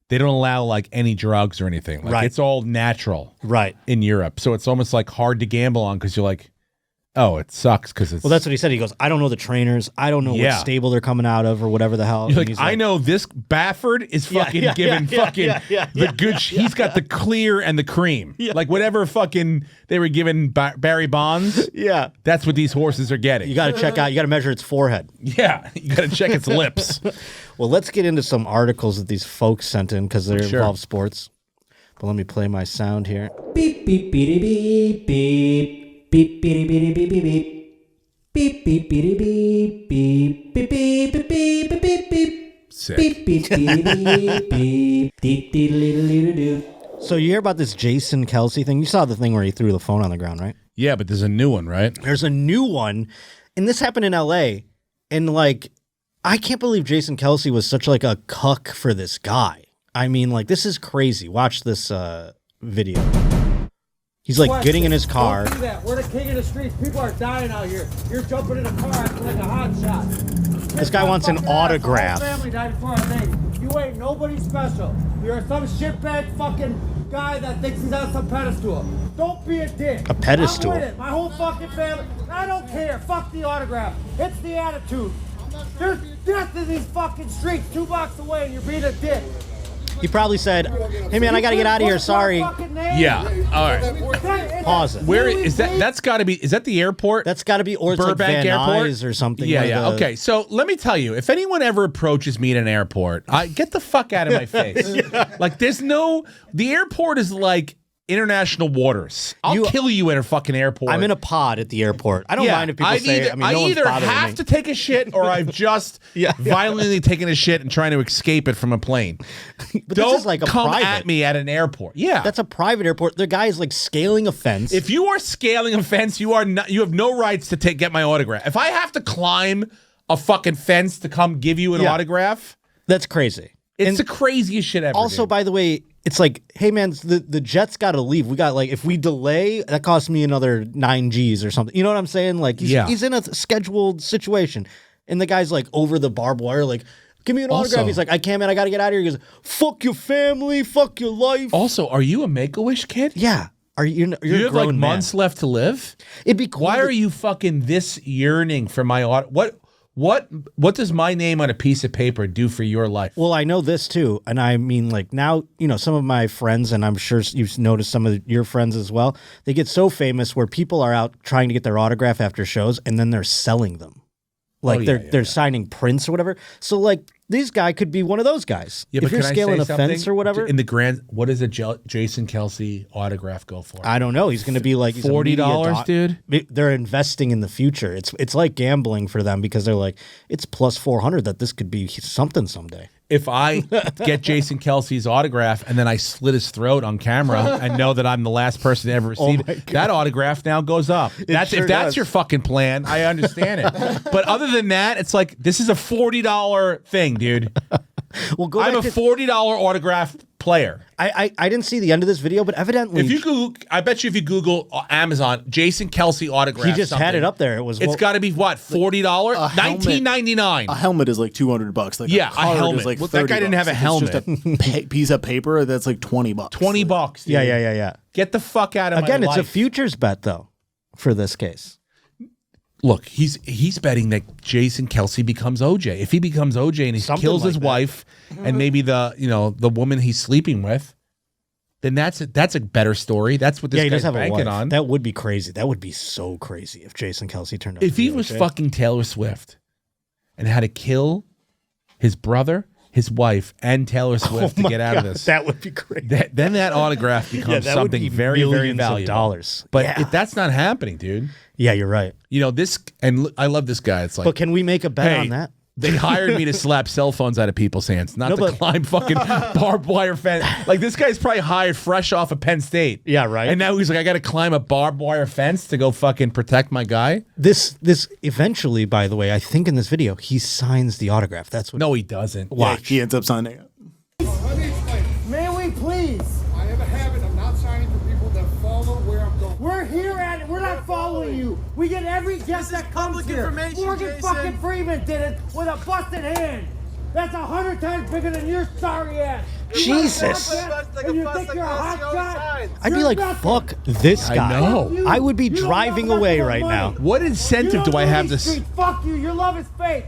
they don't allow like any drugs or anything. Like Right. it's all natural. Right. In Europe. So it's almost like hard to gamble on because you're like, oh, it sucks because it's. Well, that's what he said. He goes, I don't know the trainers. I don't know what stable they're coming out of or whatever the hell. You're And like, he's I know this Baffert is fucking giving the good. He's got the clear and the cream. Yeah. Like whatever fucking they were giving Barry Bonds. Yeah. That's what these horses are getting. You got to check out. You got to measure its forehead. Yeah, you got to check its lips. Well, let's get into some articles that these folks sent in because they involve sports. But let me play my sound here. Beep beep beep beep beep. Beep beep beep beep beep beep. Beep beep beep beep beep beep beep beep beep beep beep. Sick. Beep beep beep beep beep. Dee dee dee dee. So you hear about this Jason Kelce thing? You saw the thing where he threw the phone on the ground, right? Yeah, but there's a new one, right? There's a new one, and this happened in LA. And like, I can't believe Jason Kelce was such like a cuck for this guy. I mean, like, this is crazy. Watch this video. He's like getting in his car. Don't do that. We're the king of the streets. People are dying out here. You're jumping in a car acting like a hot shot. This guy wants an autograph. The whole family died before our name. You ain't nobody special. You're some shitbag fucking guy that thinks he's on some pedestal. Don't be a dick. A pedestal? I'm with it. My whole fucking family. I don't care. Fuck the autograph. It's the attitude. There's death in these fucking streets 2 blocks away and you're being a dick. He probably said, "Hey man, I gotta get out of here. Sorry." Yeah. All right. Pause it. Where is that? That's got to be. Is that the airport? That's got to be, or it's like Burbank Van Airport Nuys or something. Yeah, like yeah. the- Okay, so let me tell you, if anyone ever approaches me at an airport, I get the fuck out of my face. Like, there's no. The airport is like international waters. I'll kill you at a fucking airport. I'm in a pod at the airport. I don't mind if people say. I mean, no I one's either bothering have me. to take a shit or I've just violently taken a shit and trying to escape it from a plane. But Don't this is like a come private. at me at an airport. Yeah, That's a private airport. The guy is like scaling a fence. if you are scaling a fence, you are not. You have no rights to get my autograph. If I have to climb a fucking fence to come give you an autograph, That's crazy. it's And the craziest shit ever. also, dude. by the way, it's like, hey man, the jet's got to leave. We got like, if we delay, that costs me another 9 G's or something. You know what I'm saying? Like, he's in a scheduled situation, and the guy's like over the barbed wire, like, give me an autograph. Also- He's like, I can't, man. I got to get out of here. He goes, fuck your family, fuck your life. also, are you a Make-A-Wish kid? Yeah. Are you? You're You a have grown like man. months left to live. It'd be cool. Why to- are you fucking this yearning for my what does my name on a piece of paper do for your life? Well, I know this too, and I mean, like now, you know, some of my friends, and I'm sure you've noticed some of your friends as well. They get so famous where people are out trying to get their autograph after shows, and then they're selling them, like they're signing prints or whatever. So like this guy could be one of those guys. Yeah, if but you're can I scaling say a fence something? or whatever, In the grand, what does a Jason Kelce autograph go for? I don't know. He's going to be like he's a media $40, dude. They're investing in the future. It's like gambling for them because they're like it's plus 400 that this could be something someday. If I get Jason Kelce's autograph and then I slit his throat on camera and know that I'm the last person to ever receive it, that autograph now goes up. sure If that's does. your fucking plan, I understand it. But other than that, it's like this is a $40 thing, dude. Well, go I'm a back to, $40 autograph player. I didn't see the end of this video, but evidently If you Google, I bet you if you Google Amazon, Jason Kelce autograph, he just had it up there. It was It's got to be what, $40? $19.99. A helmet is like $200. Like Yeah, a card helmet. Is like Well, that guy didn't have a $30. If it's just a piece of paper that's like $20. $20. Dude. yeah. Get the fuck out of Again, my it's life. a futures bet though for this case. Look, he's betting that Jason Kelce becomes OJ. If he becomes OJ and he Something kills his like that. wife and maybe the woman he's sleeping with, then that's a better story. That's what this Yeah, he does guy's have a banking wife. on. That would be crazy. That would be so crazy if Jason Kelce turned out. If to be he was OJ. fucking Taylor Swift and had to kill his brother, his wife, and Taylor Swift to get out of this, that would be great. then that autograph becomes that would something be very, very millions of valuable. dollars. But Yeah. if that's not happening, dude. Yeah, you're right. You know this, and I love this guy. It's like, But can we make a bet hey, on that? They hired me to slap cell phones out of people's hands, not No, to but- climb fucking barbed wire fence. Like this guy's probably hired fresh off of Penn State. Yeah, right. And now he's like, I got to climb a barbed wire fence to go fucking protect my guy. This eventually, by the way, I think in this video he signs the autograph. That's what. No, he doesn't. Yeah, he ends up signing it. Let me explain. May we please? I have a habit of not signing for people that follow where I'm going. We're here at it. We're not following you. We get every guest that comes public here. information, Morgan Jason. fucking Freeman did it with a busted hand. That's 100 times bigger than your sorry ass. You Jesus. want a podcast and you think you're a hot shot? I'd be You're like, nothing. fuck this I guy. know. I would be You don't driving know away nothing right but now. money. What incentive You do I don't have know to? these streets. Fuck you. Your love is fake.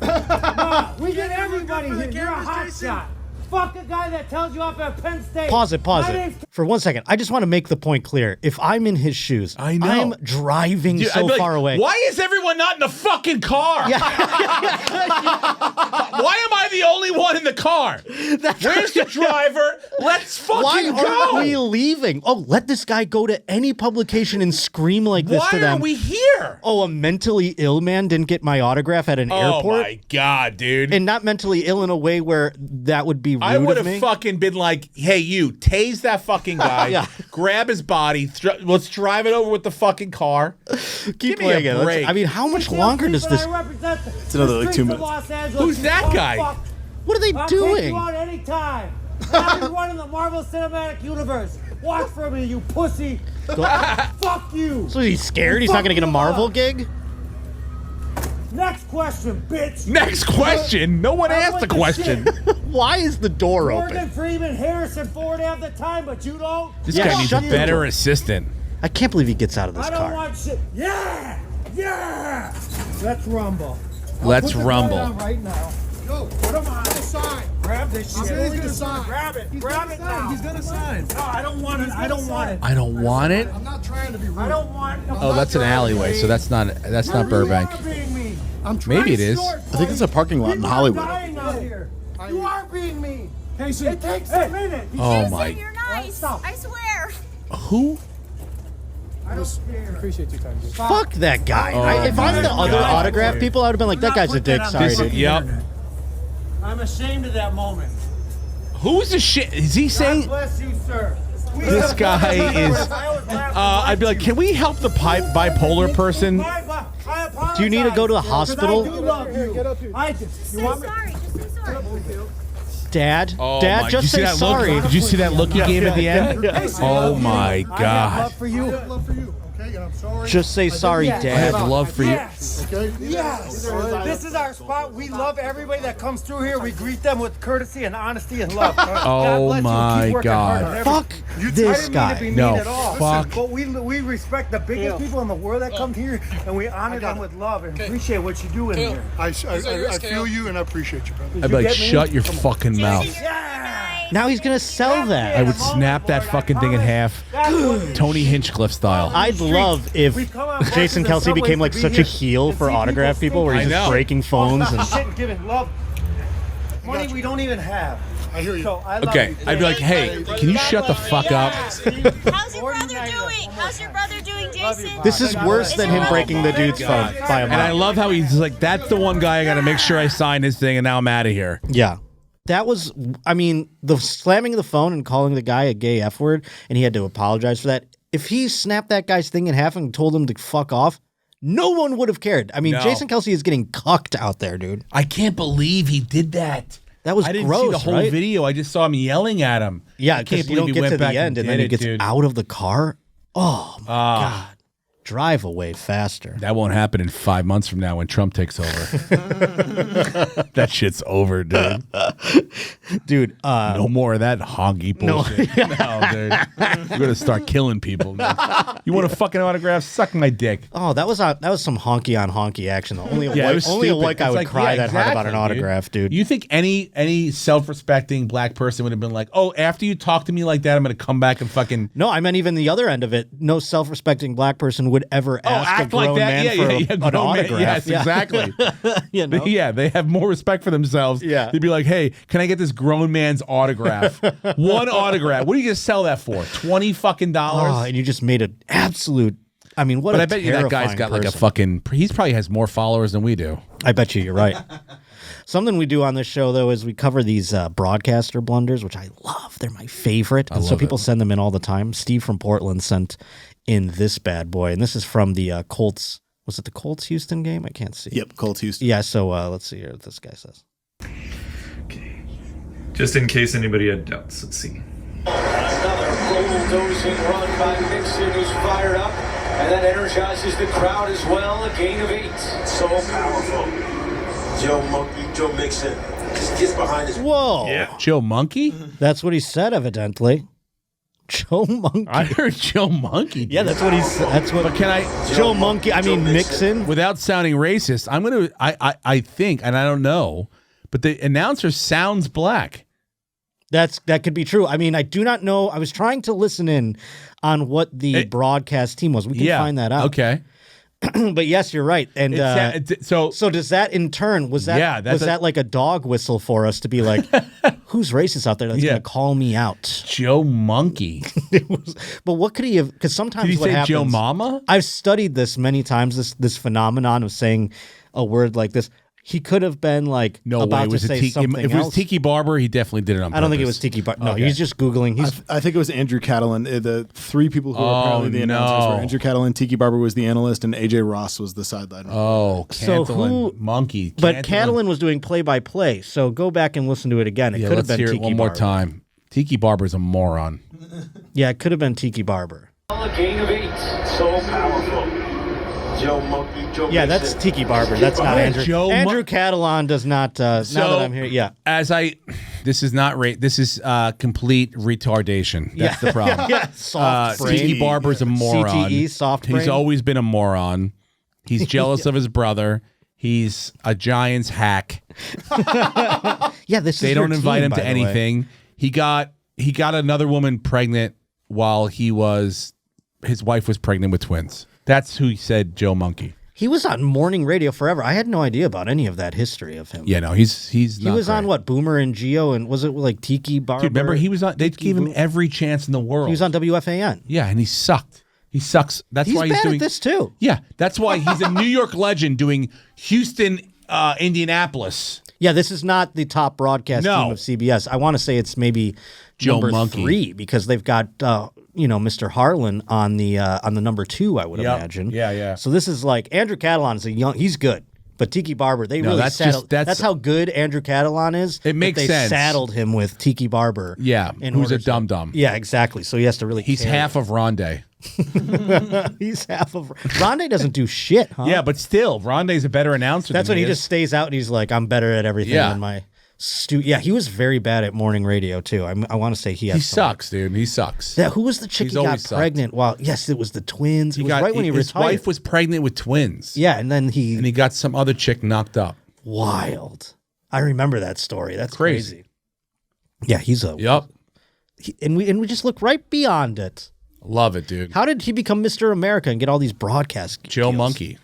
Nah, we get everybody here. You're a cameras, hot Jason? shot. Fuck a guy that tells you off at Penn State. Pause it. My name's For 1 second. I just want to make the point clear. If I'm in his shoes, I know. I'm driving Dude, I'd so be like, far away. Why is everyone not in the fucking car? Why am I the only one in the car? Where's the driver? Let's Why fucking go. aren't we leaving? Oh, let this guy go to any publication and scream like this Why to them. are we here? Oh, a mentally ill man didn't get my autograph at an Oh airport? my god, dude. And not mentally ill in a way where that would be rude I would of me. have fucking been like, hey, you, tase that fucking guy, Yeah. grab his body, let's drive it over with the fucking car. Keep Give me playing a it. Let's- break. I mean, how much longer does this... It's another, like, 2 minutes. Who's that guy? What are they I'll take doing? you out anytime. I'll be running the Marvel Cinematic Universe. Watch for me, you pussy. Fuck you. So he's scared? He's not going to get a Marvel gig? Next question, bitch. Next question. No one asked the question. Why is the door Morgan open? Freeman, Harrison Ford have the time, but you don't. This Yeah, guy needs a shut the better door. assistant. I can't believe he gets out of this I don't car. want shit. Yeah. Let's rumble. Let's Put the rumble. gun on right now. Yo, what am I? Sign. Grab this shit. He's gonna sign. Grab it. Grab it now. He's gonna sign. No, I don't want it. I don't want it. I don't want it. I'm not trying to be rude. I don't want. Oh, that's an alleyway, so that's not Burbank. You are being mean. I'm trying. Maybe it is. I think it's a parking lot in People are Hollywood. dying out here. You are being mean. Casey. It takes a minute. Oh my. You're nice. Stop. I swear. Who? I don't care. Appreciate your time, dude. Fuck that guy. Oh If I'm the my other God. autograph people, I would have been like, that guy's a dick. Sorry, dude. Yep. I'm ashamed of that moment. Who's the shit? Is he God saying? bless you, sir. This guy is. I'd be like, can we help the bipolar person? Do you need to go to the I hospital? do love you. Get up here. I just. You Say want me? sorry. Just say sorry. Dad? Oh Dad, my, just did you see say that sorry. Look? Did you see that look he gave at the end? Oh my I have God. love for you. I have love for you, okay? And I'm sorry. Just say sorry, Yes. I have Dad. love for you. Yes. Okay? Yes. This is our spot. We love everybody that comes through here. We greet them with courtesy and honesty and love. God bless you. my Keep working God. hard. Fuck I this didn't mean to guy. be mean No, at all. fuck. But we respect the biggest people in the world that come here, and we honor them with love and appreciate what you do in here. I feel you and I appreciate you, brother. I'd be like, get me? shut your fucking mouth. Now he's going to sell that. I would snap that fucking thing in half, Tony Hinchcliffe style. I'd love if Jason Kelce became like such a heel for autograph people where he's I just know. breaking phones and Shit and giving love. Money we don't even have. I hear you. So I love Okay, you. I'd be like, hey, can you shut the fuck up? How's your brother doing? How's your brother doing, Jason? this is worse than him breaking the dude's phone by a And I mile. love how he's like, that's the one guy I got to make sure I sign his thing, and now I'm out of here. Yeah. That was, I mean, the slamming of the phone and calling the guy a gay F word, and he had to apologize for that. If he snapped that guy's thing in half and told him to fuck off, no one would have cared. I mean, No. Jason Kelce is getting cucked out there, dude. I can't believe he did that. That was I didn't gross, see the whole right? video. I just saw him yelling at him. Yeah, I can't because you believe don't he get went to back the end and then did he it, gets dude. out of the car. Oh, my God. Drive away faster. That won't happen in 5 months from now when Trump takes over. That shit's over, dude. Dude, No more of that honky bullshit. No, dude. You're gonna start killing people. You want a fucking autograph? Suck my dick. oh, that was some honky on honky action. Only a Yeah, it white, was only a stupid. white guy It's would like, cry yeah, that hard about an exactly, autograph, dude. You think any self-respecting black person would have been like, oh, after you talk to me like that, I'm gonna come back and fucking No, I meant even the other end of it. No self-respecting black person would ever ask a act grown like that. man Yeah, for yeah, an grown man. autograph. Yes, Yeah. exactly. You know? Yeah, they have more respect for themselves. Yeah. They'd be like, hey, can I get this grown man's autograph? One autograph. What are you gonna sell that for? $20 fucking dollars? Oh, and you just made an absolute. I mean, what? But a I bet you that guy's terrifying got like a person. fucking. He probably has more followers than we do. I bet you're right. Something we do on this show, though, is we cover these broadcaster blunders, which I love. They're my favorite. And so love people it. send them in all the time. Steve from Portland sent in this bad boy. And this is from the Colts. Was it the Colts Houston game? I can't see. Yep, Colts Houston. Yeah, so let's see here what this guy says. Okay. Just in case anybody had doubts, let's see. Another bulldozing run by Mixon, who's fired up, and that energizes the crowd as well. A gain of 8. So powerful. Joe Mixon just gets behind his. Whoa. Yeah. Joe Monkey? That's what he said, evidently. Joe Monkey. I heard Joe Monkey. Yeah, that's what he said. That's what. But can I, Joe Monkey. I mean, Mixon. without sounding racist, I'm gonna. I think, and I don't know, but the announcer sounds black. That could be true. I mean, I do not know. I was trying to listen in on what the broadcast team was. We can find that out. Okay. But yes, you're right. And So does that in turn was that that like a dog whistle for us to be like, who's racist out there that's gonna call me out? Joe Monkey. But what could he have? Because sometimes Did he what say happens, Joe Mama? I've studied this many times. This phenomenon of saying a word like this. He could have been like No about way. It was to say something if it was else. Tiki Barber, he definitely did it on purpose. I don't think it was Tiki Barber. No, Okay. he's just Googling. He's I think it was Andrew Catalan. The three people who were apparently the announcers were Andrew Catalan, Tiki Barber was the analyst, and AJ Ross was the sideline. Oh, So Cantillon, who- Monkey. But Catalan was doing play-by-play, so go back and listen to it again. It could have let's been hear Tiki it one more Barber. time. Tiki Barber's a moron. Yeah, it could have been Tiki Barber. A gain of 8. So powerful. Joe Monkey, Joe Yeah, that's Tiki Barber. That's not Andrew. Andrew Catalan does not. Now that I'm here, yeah. This is not This is complete retardation. That's the problem. Yeah, soft brain. Tiki Barber's a moron. CTE, soft brain. He's always been a moron. He's jealous of his brother. He's a Giants hack. Yeah, they don't invite him to anything. He got another woman pregnant while his wife was pregnant with twins. That's who he said Joe Monkey. He was on morning radio forever. I had no idea about any of that history of him. Yeah, no, he's He not was great. on what, Boomer and Geo, and was it like Tiki Barber? Dude, remember he was on? They gave him every chance in the world. He was on WFAN. Yeah, and he sucked. He sucks. That's why he's bad doing at this too. Yeah, that's why he's a New York legend doing Houston, Indianapolis. Yeah, this is not the top broadcast team of CBS. I want to say it's maybe Joe number Monkey. 3 because they've got Mr. Harlan on the number 2. I would imagine. Yeah. So this is like Andrew Catalan is he's good, but Tiki Barber really saddled. That's how good Andrew Catalan is. It makes they sense. Saddled him with Tiki Barber. Yeah, who's a dum dum. Yeah, exactly. So he has to really. He's half of Rondé. He's half of Rondé doesn't do shit, huh? Yeah, but still, Rondé's a better announcer. That's than when he is. just stays out and he's like, I'm better at everything than my Yeah, he was very bad at morning radio too. I want to say he sucks, dude. He sucks. Yeah, who was the chick he got pregnant? Well, yes, it was the twins. It was right when he his retired. wife was pregnant with twins. Yeah, and then he got some other chick knocked up. Wild. I remember that story. That's crazy. Yeah, he's a and we just look right beyond it. Love it, dude. How did he become Mr. America and get all these broadcast Joe deals? Monkey.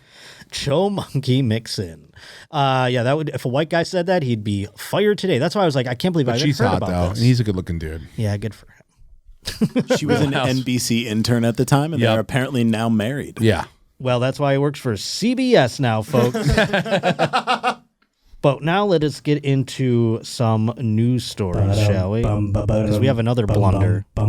Joe Monkey Mixin. Yeah, that would if a white guy said that, he'd be fired today. That's why I was like, I can't believe I She's heard hot about though. this. And he's a good-looking dude. Yeah, good for him. She was an NBC intern at the time, and they're apparently now married. Yeah. Well, that's why he works for CBS now, folks. But now let us get into some news stories, shall we? Because we have another blunder. I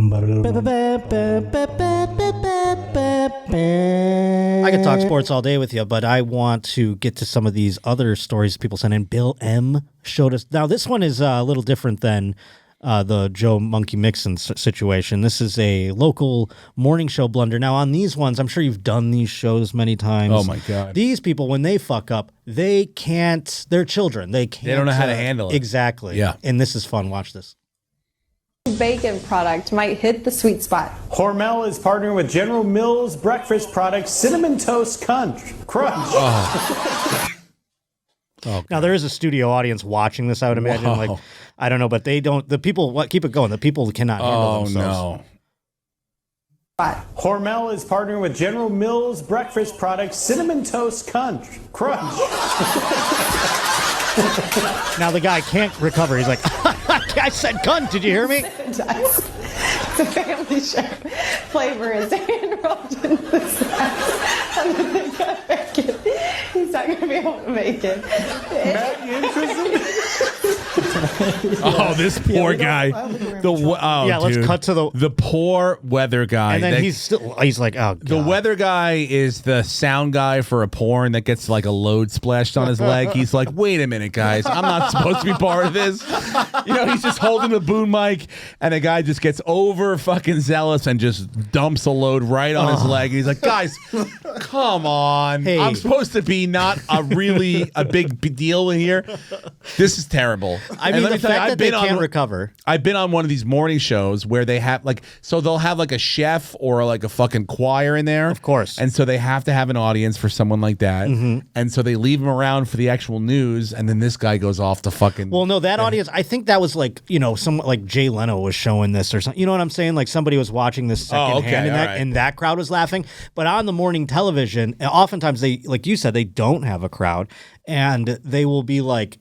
could talk sports all day with you, but I want to get to some of these other stories people sent in. Bill M. showed us. Now, this one is a little different than the Joe Monkey Mixon situation. This is a local morning show blunder. Now, on these ones, I'm sure you've done these shows many times. Oh, my God. These people, when they fuck up, they can't, they're children. They can't. They don't know how to handle it. Exactly. Yeah. And this is fun. Watch this. Bacon product might hit the sweet spot. Hormel is partnering with General Mills breakfast product Cinnamon Toast Crunch. Now, there is a studio audience watching this, I would imagine. Whoa. Like, I don't know, but they don't, the people, keep it going. The people cannot handle themselves. Oh, no. Hormel is partnering with General Mills breakfast product Cinnamon Toast Crunch. Now the guy can't recover. He's like, I said cunt. Did you hear me? It's a family show. Flavor is hand-rolled in the snack. And then they gotta make it. He's not going to be able to make it. Matt, you interested? Oh, this poor guy. Let's cut to the poor weather guy. And then he's like, oh, God. The weather guy is the sound guy for a porn that gets like a load splashed on his leg. He's like, wait a minute, guys. I'm not supposed to be part of this. He's just holding the boom mic, and a guy just gets over fucking zealous and just dumps a load right on his leg. And he's like, guys, come on. Hey. I'm supposed to be not a big deal in here. This is terrible. I mean, the fact that they can't recover. I've been on one of these morning shows where they have they'll have like a chef or like a fucking choir in there. Of course. And so they have to have an audience for someone like that. Mm-hmm. And so they leave him around for the actual news. And then this guy goes off to fucking. Well, no, that audience, I think that was like, some like Jay Leno was showing this or something. You know what I'm saying? Like somebody was watching this secondhand and that crowd was laughing. But on the morning television, oftentimes they, like you said, they don't have a crowd. And they will be like,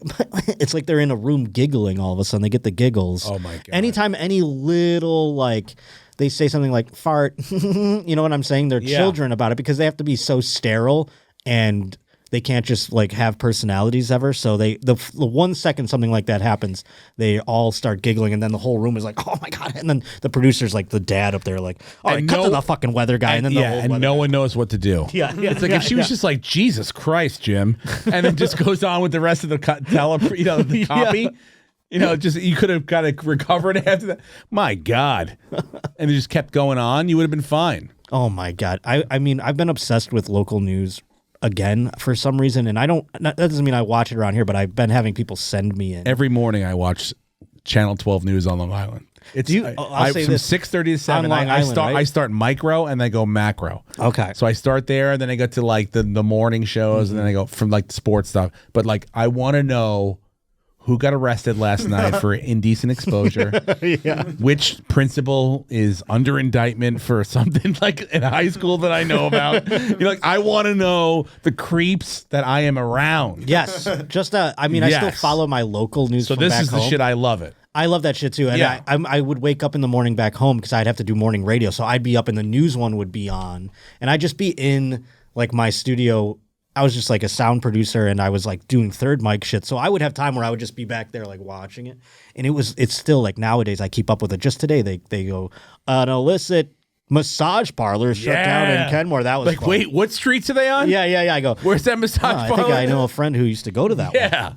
it's like they're in a room giggling all of a sudden. They get the giggles. Oh, my God. Anytime any little, like, they say something like fart, you know what I'm saying? They're children about it because they have to be so sterile and they can't just, like, have personalities ever. So the 1 second something like that happens, they all start giggling and then the whole room is like, oh, my God. And then the producer's like the dad up there like, all right, cut to the fucking weather guy. And then no one knows what to do. Yeah. It's like if she was just like, Jesus Christ, Jim, and then just goes on with the rest of the copy, You know, just you could have kind of recovered after that. My God. And it just kept going on. You would have been fine. Oh, my God. I mean, I've been obsessed with local news again for some reason. And that doesn't mean I watch it around here, but I've been having people send me in. Every morning I watch Channel 12 News on Long Island. It's I'll say from this. 6:30 to 7. I start micro and then go macro. Okay. So I start there and then I go to like the morning shows and then I go from like the sports stuff. But like I want to know who got arrested last night for indecent exposure. Yeah. Which principal is under indictment for something like in high school that I know about. You're like, I want to know the creeps that I am around. Yes. Just I still follow my local news. So from this back is the home. shit I love it. I love that shit too. And Yeah. I would wake up in the morning back home because I'd have to do morning radio. So I'd be up and the news one would be on. And I'd just be in like my studio. I was just like a sound producer and I was like doing third mic shit. So I would have time where I would just be back there like watching it. And it's still like nowadays I keep up with it. Just today they go, an illicit massage parlor shut down in Kenmore. That was like, fun. wait, what streets are they on? Yeah. I go, where's that massage I parlor? think I know a friend who used to go to that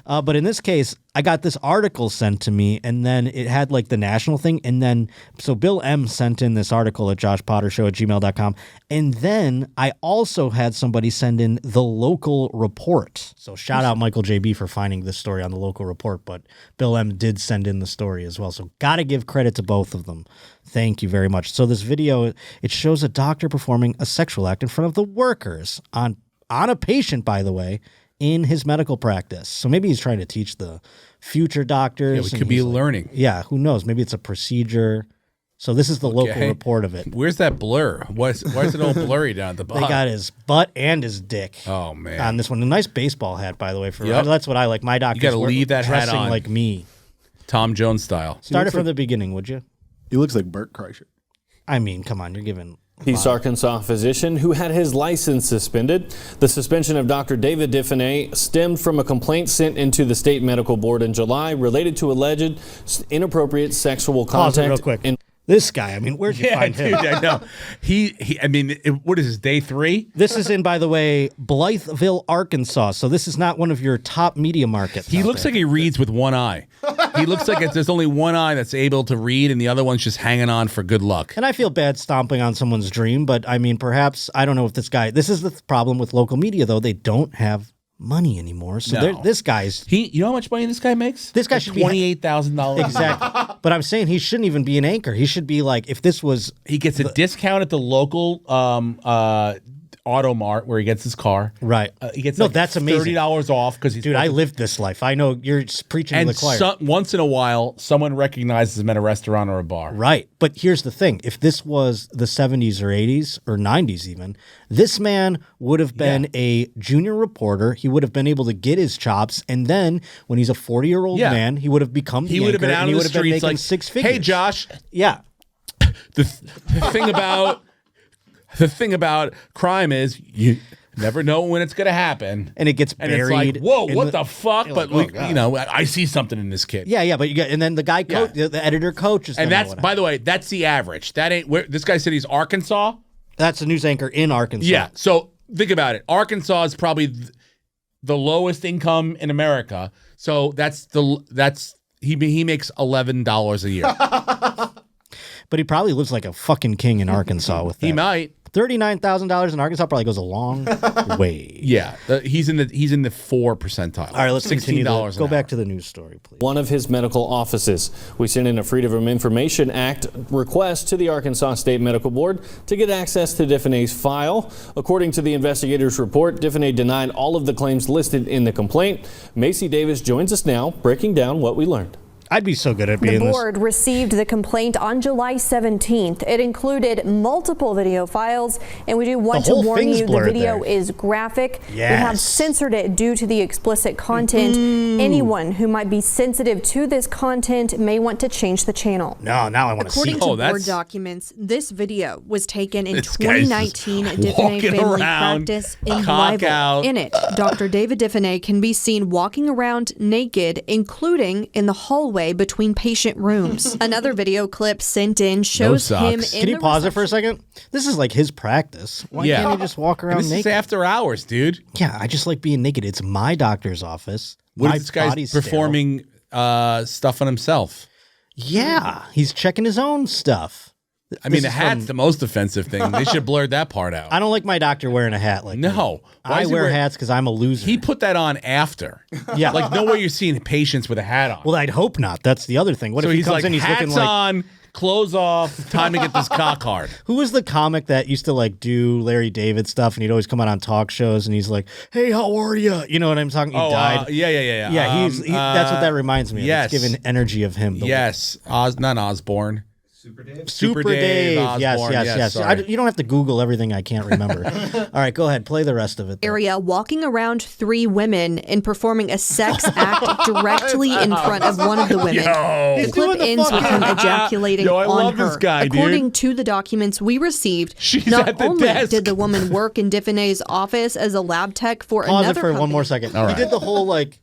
one. But in this case, I got this article sent to me, and then it had like the national thing. And then, so Bill M sent in this article at joshpottershow@gmail.com. And then I also had somebody send in the local report. So shout out Michael JB for finding this story on the local report. But Bill M did send in the story as well. So got to give credit to both of them. Thank you very much. So this video, it shows a doctor performing a sexual act in front of the workers on a patient, by the way, in his medical practice. So maybe he's trying to teach the future doctors. Yeah, we could be learning. Yeah, who knows? Maybe it's a procedure. So this is the local report of it. Where's that blur? Why is it all blurry down at the bottom? They got his butt and his dick. Oh, man. On this one. A nice baseball hat, by the way. That's what I like. My doctors You got to leave that hat dressing on. like me. Tom Jones style. Start it from the beginning, would you? He looks like Bert Kreischer. I mean, come on, you're giving... East Arkansas physician who had his license suspended. The suspension of Dr. David Diffenay stemmed from a complaint sent into the state medical board in July related to alleged inappropriate sexual Pause it contact. real quick. This guy, I mean, where'd you find him? Dude, I know. What is this, day 3? This is in, by the way, Blytheville, Arkansas. So this is not one of your top media markets. He looks like he reads with one eye. He looks like there's only one eye that's able to read and the other one's just hanging on for good luck. And I feel bad stomping on someone's dream, but I mean, perhaps, I don't know if this is the problem with local media, though. They don't have money anymore. So this guy's... You know how much money this guy makes? This guy should be... $28,000. Exactly. But I'm saying he shouldn't even be an anchor. He should be like, if this was... He gets a discount at the local Auto Mart where he gets his car. Right. He gets that's amazing. $30 off because he's... Dude, I lived this life. I know you're preaching to the choir. Once in a while, someone recognizes him at a restaurant or a bar. Right. But here's the thing. If this was the 70s or 80s or 90s even, this man would have been a junior reporter. He would have been able to get his chops. And then when he's a 40-year-old man, he would have become the He would have been anchor, out and on he the would have been streets making like, 6 figures. hey, Josh. Yeah. The thing about crime is you never know when it's going to happen. And it gets and buried. It's like, whoa, what the fuck? But, like, I see something in this kid. Yeah, but you get, and then the guy, the editor coaches. And that's, by the way, that's the average. That ain't where this guy said he's Arkansas. That's a news anchor in Arkansas. Yeah. So think about it. Arkansas is probably the lowest income in America. So he makes $11 a year. But he probably lives like a fucking king in Arkansas with that. He might. $39,000 in Arkansas probably goes a long way. Yeah, he's in the 4 percentile. All right, let's continue. Go back hour. to the news story, please. One of his medical offices. We sent in a Freedom of Information Act request to the Arkansas State Medical Board to get access to Diffenay's file. According to the investigators' report, Diffenay denied all of the claims listed in the complaint. Macy Davis joins us now, breaking down what we learned. I'd be so good at being this. The board received the complaint on July 17th. It included multiple video files, and we do want to warn you the video is graphic. Yes. We have censored it due to the explicit content. Anyone who might be sensitive to this content may want to change the channel. No, now I want to see. According to board documents, this video was taken in 2019 at Diffenay Family Practice in Blytheville. In it, Dr. David Diffenay can be seen walking around naked, including in the hallway between patient rooms. Another video clip sent in shows him in Can you pause it for a second? This is like his practice. Why can't he just walk around naked? This is after hours, dude. Yeah, I just like being naked. It's my doctor's office. What if this guy's performing stuff on himself. Yeah, he's checking his own stuff. I mean, the hat's the most offensive thing. They should have blurred that part out. I don't like my doctor wearing a hat like no. I wear hats because I'm a loser. He put that on after. Yeah. Like, no way you're seeing patients with a hat on. Well, I'd hope not. That's the other thing. What if he comes in, he's looking like... on, clothes off, time to get this cock hard. Who was the comic that used to like do Larry David stuff and he'd always come out on talk shows and he's like, hey, how are you? You know what I'm talking? He died. Yeah. Yeah, that's what that reminds me of. Yes. It's giving energy of him. Yes. Not Osborne. Super Dave. Osborne. Yes. You don't have to Google everything I can't remember. All right, go ahead. Play the rest of it. Area walking around 3 women and performing a sex act directly in front of one of the women. The clip ends with him ejaculating on her. This guy, According to the documents we received, she's not at the only desk. did the woman work in Diffenay's office as a lab tech for Pause another it for company. one more second. All He right. did the whole like...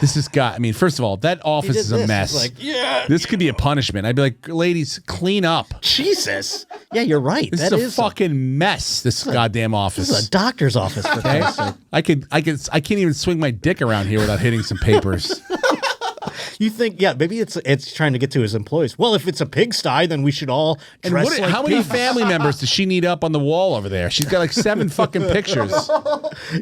This is I mean, first of all, that office is a mess. He's like, yeah. This could be a punishment. I'd be like, ladies, clean up. Jesus. Yeah, you're right. This is a fucking mess. This goddamn office. This is a doctor's office. For Christ's sake. I can't even swing my dick around here without hitting some papers. You think, yeah, maybe it's trying to get to his employees. Well, if it's a pigsty, then we should all dress like how many pigs. family members does she need up on the wall over there? She's got like 7 fucking pictures.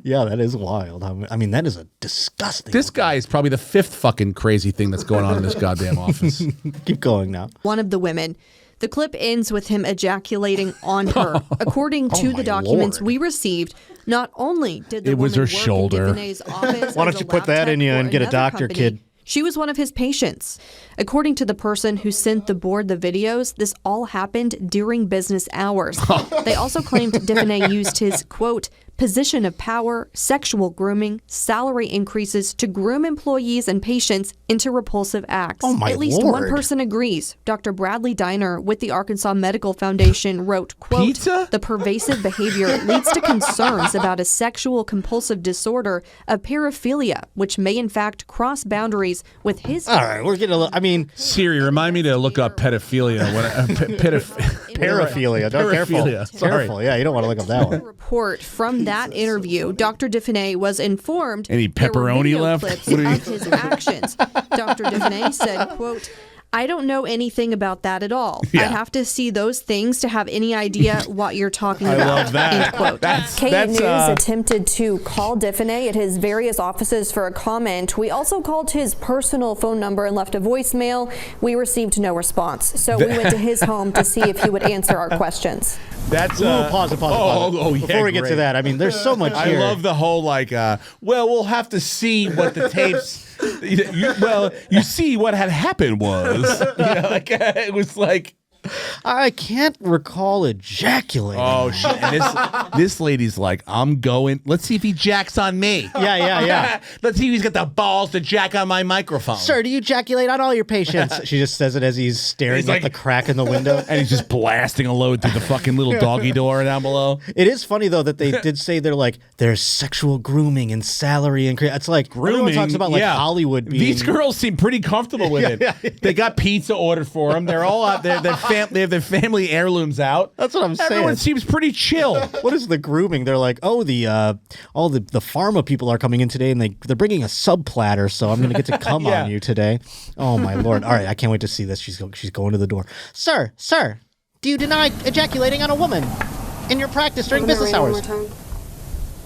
Yeah, that is wild. I mean, that is a disgusting. This guy is probably the 5th fucking crazy thing that's going on in this goddamn office. Keep going now. One of the women. The clip ends with him ejaculating on her. According to the documents we received, not only did the woman work in Diffenay's office Why don't as you a put lab that tech in you for and get a another doctor, company, kid? She was one of his patients. According to the person who sent the board the videos, this all happened during business hours. They also claimed Diffenay used his, quote, position of power, sexual grooming, salary increases to groom employees and patients into repulsive acts. Oh, my At least Lord. one person agrees. Dr. Bradley Diner with the Arkansas Medical Foundation wrote, quote, Pizza? the pervasive behavior leads to concerns about a sexual compulsive disorder of paraphilia, which may in fact cross boundaries with his... All right, we're getting a little, I mean... Siri, remind me to look up pedophilia. Paraphilia. Paraphilia. Sorry. Careful. Yeah, you don't want to look up that one. Report from that interview, Dr. Diffenay was informed Any there were pepperoni video left? clips What are you- of his actions. Dr. Diffenay said, quote, I don't know anything about that at all. Yeah. I'd have to see those things to have any idea what you're talking I about. love that. End quote. K News attempted to call Diffenay at his various offices for a comment. We also called his personal phone number and left a voicemail. We received no response. So we went to his home to see if he would answer our questions. That's Pause it. Oh, yeah, Before we get to great. that, I mean, there's so much I here. love the whole like, well, we'll have to see what the tapes. You see what had happened was, it was like. I can't recall ejaculating. Oh shit! And this lady's like, I'm going. Let's see if he jacks on me. Yeah. Let's see if he's got the balls to jack on my microphone. Sir, do you ejaculate on all your patients? She just says it as he's staring at the crack in the window. And he's just blasting a load through the fucking little doggy door down below. It is funny, though, that they did say there's sexual grooming and salary increase. It's like, everyone talks about like Hollywood being... These girls seem pretty comfortable with it. They got pizza ordered for them. They're all out there. They have their family heirlooms out. That's what I'm saying. Everyone seems pretty chill. What is the grooming? They're like, all the pharma people are coming in today, and they're bringing a sub platter, so I'm going to get to come on you today. Oh my Lord! All right, I can't wait to see this. She's going to the door. Sir, do you deny ejaculating on a woman in your practice during business hours?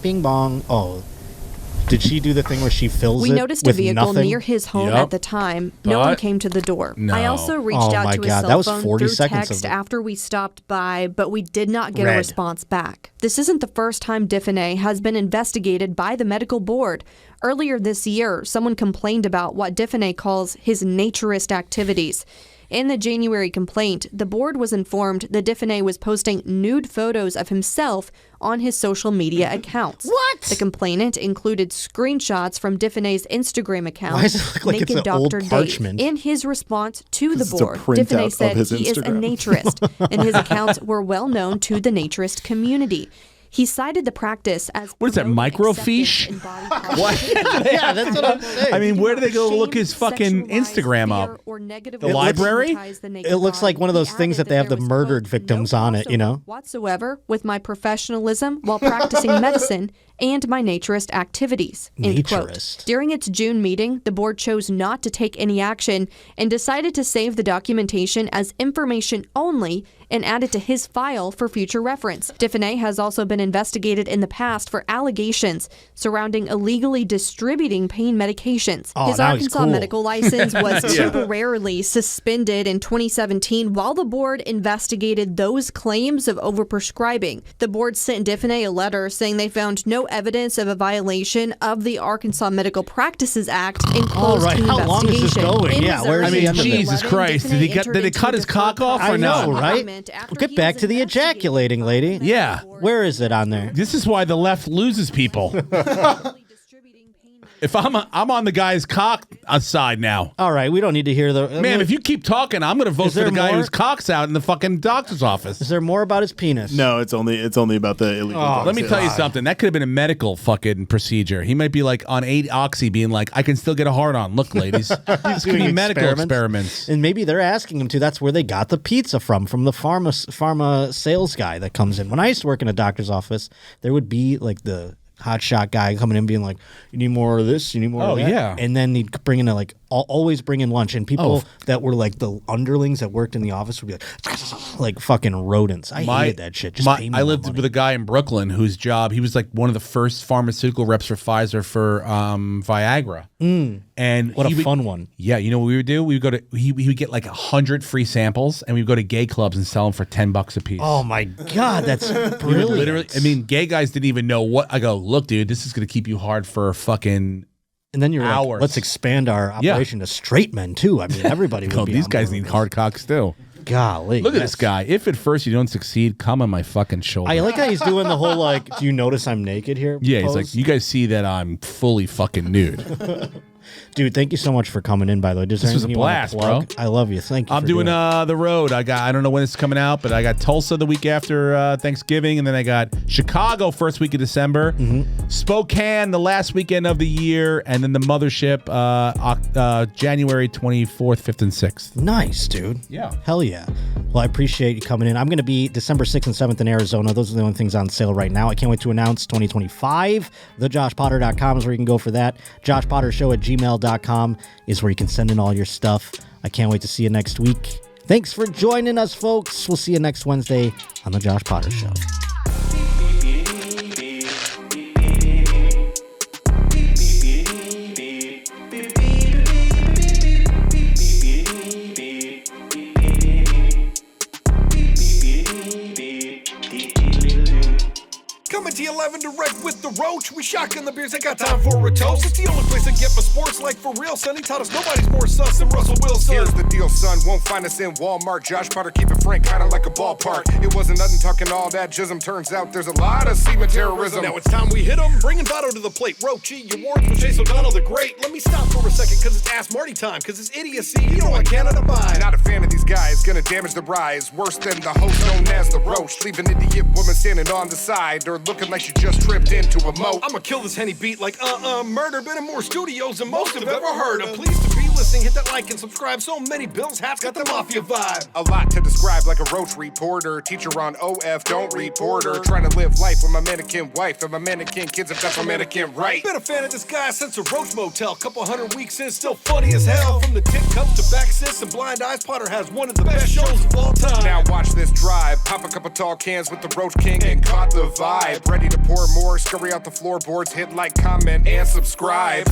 Bing bong. Oh. Did she do the thing where she fills We it noticed a with vehicle nothing? near his home Yep. at the time. No one But- came to the door. No. I also reached Oh out my to his God, cell that was phone 40 through seconds of text the- after we stopped by, but we did not get a Red. response back. This isn't the first time Diffenay has been investigated by the medical board. Earlier this year, someone complained about what Diffenay calls his naturist activities. In the January complaint, the board was informed that Diffenay was posting nude photos of himself on his social media accounts. What? The complainant included screenshots from Diffenay's Instagram account, Why does it look like it's Naked an old Dr. Dave. parchment? In his response to the This is a board, printout Diffenay of said his he is a Instagram. naturist, and his accounts were well known to the naturist community. He cited the practice as what is that, microfiche? What? Yeah, that's what I'm saying. I mean, where do they go look his fucking Instagram up? The library? It looks like one of those things that they have the murdered victims on it, you know? Whatsoever with my professionalism while practicing medicine and my naturist activities. End quote. During its June meeting, the board chose not to take any action and decided to save the documentation as information only and add it to his file for future reference. Diffenay has also been investigated in the past for allegations surrounding illegally distributing pain medications. His Arkansas medical license was temporarily suspended in 2017 while the board investigated those claims of overprescribing. The board sent Diffenay a letter saying they found no evidence of a violation of the Arkansas Medical Practices Act and closed the investigation. How long is this going? Yeah, where's the end of it? Jesus Christ. Did he cut his cock off or not? I know, right? Get back to the ejaculating, lady. Yeah. Where is it on there? This is why the left loses people. If I'm on the guy's cock side now. All right, we don't need to hear the... Man, if you keep talking, I'm going to vote for the guy whose cock's out in the fucking doctor's office. Is there more about his penis? No, it's only about the illegal drugs. Let me tell you something. That could have been a medical fucking procedure. He might be like on 8 oxy being like, I can still get a hard on. Look, ladies. This could be medical experiments. And maybe they're asking him to. That's where they got the pizza from the pharma sales guy that comes in. When I used to work in a doctor's office, there would be like the hotshot guy coming in being like, you need more of this, you need more of that. Yeah. And then he'd bring in always bring in lunch, and people that were like the underlings that worked in the office would be like fucking rodents. I hated that shit. I lived with a guy in Brooklyn whose job, he was like one of the first pharmaceutical reps for Pfizer for Viagra. And what a fun one. Yeah, you know what we would do? We would go to he would get like 100 free samples, and we would go to gay clubs and sell them for $10 a piece. Oh my God, that's brilliant. Literally, I mean, gay guys didn't even know what. I go, look, dude, this is gonna keep you hard for fucking. And then you're hours. Like, let's expand our operation to straight men too. I mean, everybody would be these guys need hard cocks too. Golly. Look at this guy. If at first you don't succeed, come on my fucking shoulder. I like how he's doing the whole like, do you notice I'm naked here? Yeah, pose? he's like, you guys see that I'm fully fucking nude. Dude, thank you so much for coming in, by the way. This was a blast, bro. I love you. Thank you. I'm doing the road. I don't know when it's coming out, but I got Tulsa the week after Thanksgiving, and then I got Chicago first week of December, Spokane the last weekend of the year, and then the Mothership January 24th, 5th, and 6th. Nice, dude. Yeah. Hell yeah. Well, I appreciate you coming in. I'm going to be December 6th and 7th in Arizona. Those are the only things on sale right now. I can't wait to announce 2025. TheJoshPotter.com is where you can go for that. JoshPotterShow@gmail.com is where you can send in all your stuff. I can't wait to see you next week. Thanks for joining us, folks. We'll see you next Wednesday on The Josh Potter Show. Coming to you live and direct with the Roach. We shotgun the beers, I got time for a toast. It's the only place I get my sports like for real, son. He taught us nobody's more sus than Russell Wilson. Here's the deal, son. Won't find us in Walmart. Josh Potter, keep it frank, kinda like a ballpark. It wasn't nothing talking all that jism. Turns out there's a lot of semen terrorism. Now it's time we hit him. Bringing Votto to the plate. Roachy, your wards with Chase O'Donnell the Great. Let me stop for a second, cause it's Ask Marty time. Cause it's idiocy, you know I cannot abide. Not a fan of these guys, gonna damage the rise. Worse than the host known as the Roach. Leave an idiot woman standing on the side, or looking like she just tripped into a moat. I'ma kill this Henny beat like murder. Been in more studios than most have ever heard of. Pleased to be listening, hit that like and subscribe. So many Bills hats got the mafia vibe. A lot to describe like a Roach reporter. Teacher on OF, don't report her. Trying to live life with my mannequin wife and my mannequin kids if that's my mannequin right. Been a fan of this guy since a Roach Motel. Couple 100 weeks in, still funny as hell. From the tit cups to back sis and blind eyes, Potter has one of the best shows of all time. Now watch this drive. Pop a couple tall cans with the Roach King and caught the vibe. Ready to pour more, scurry out the floorboards, hit like, comment, and subscribe.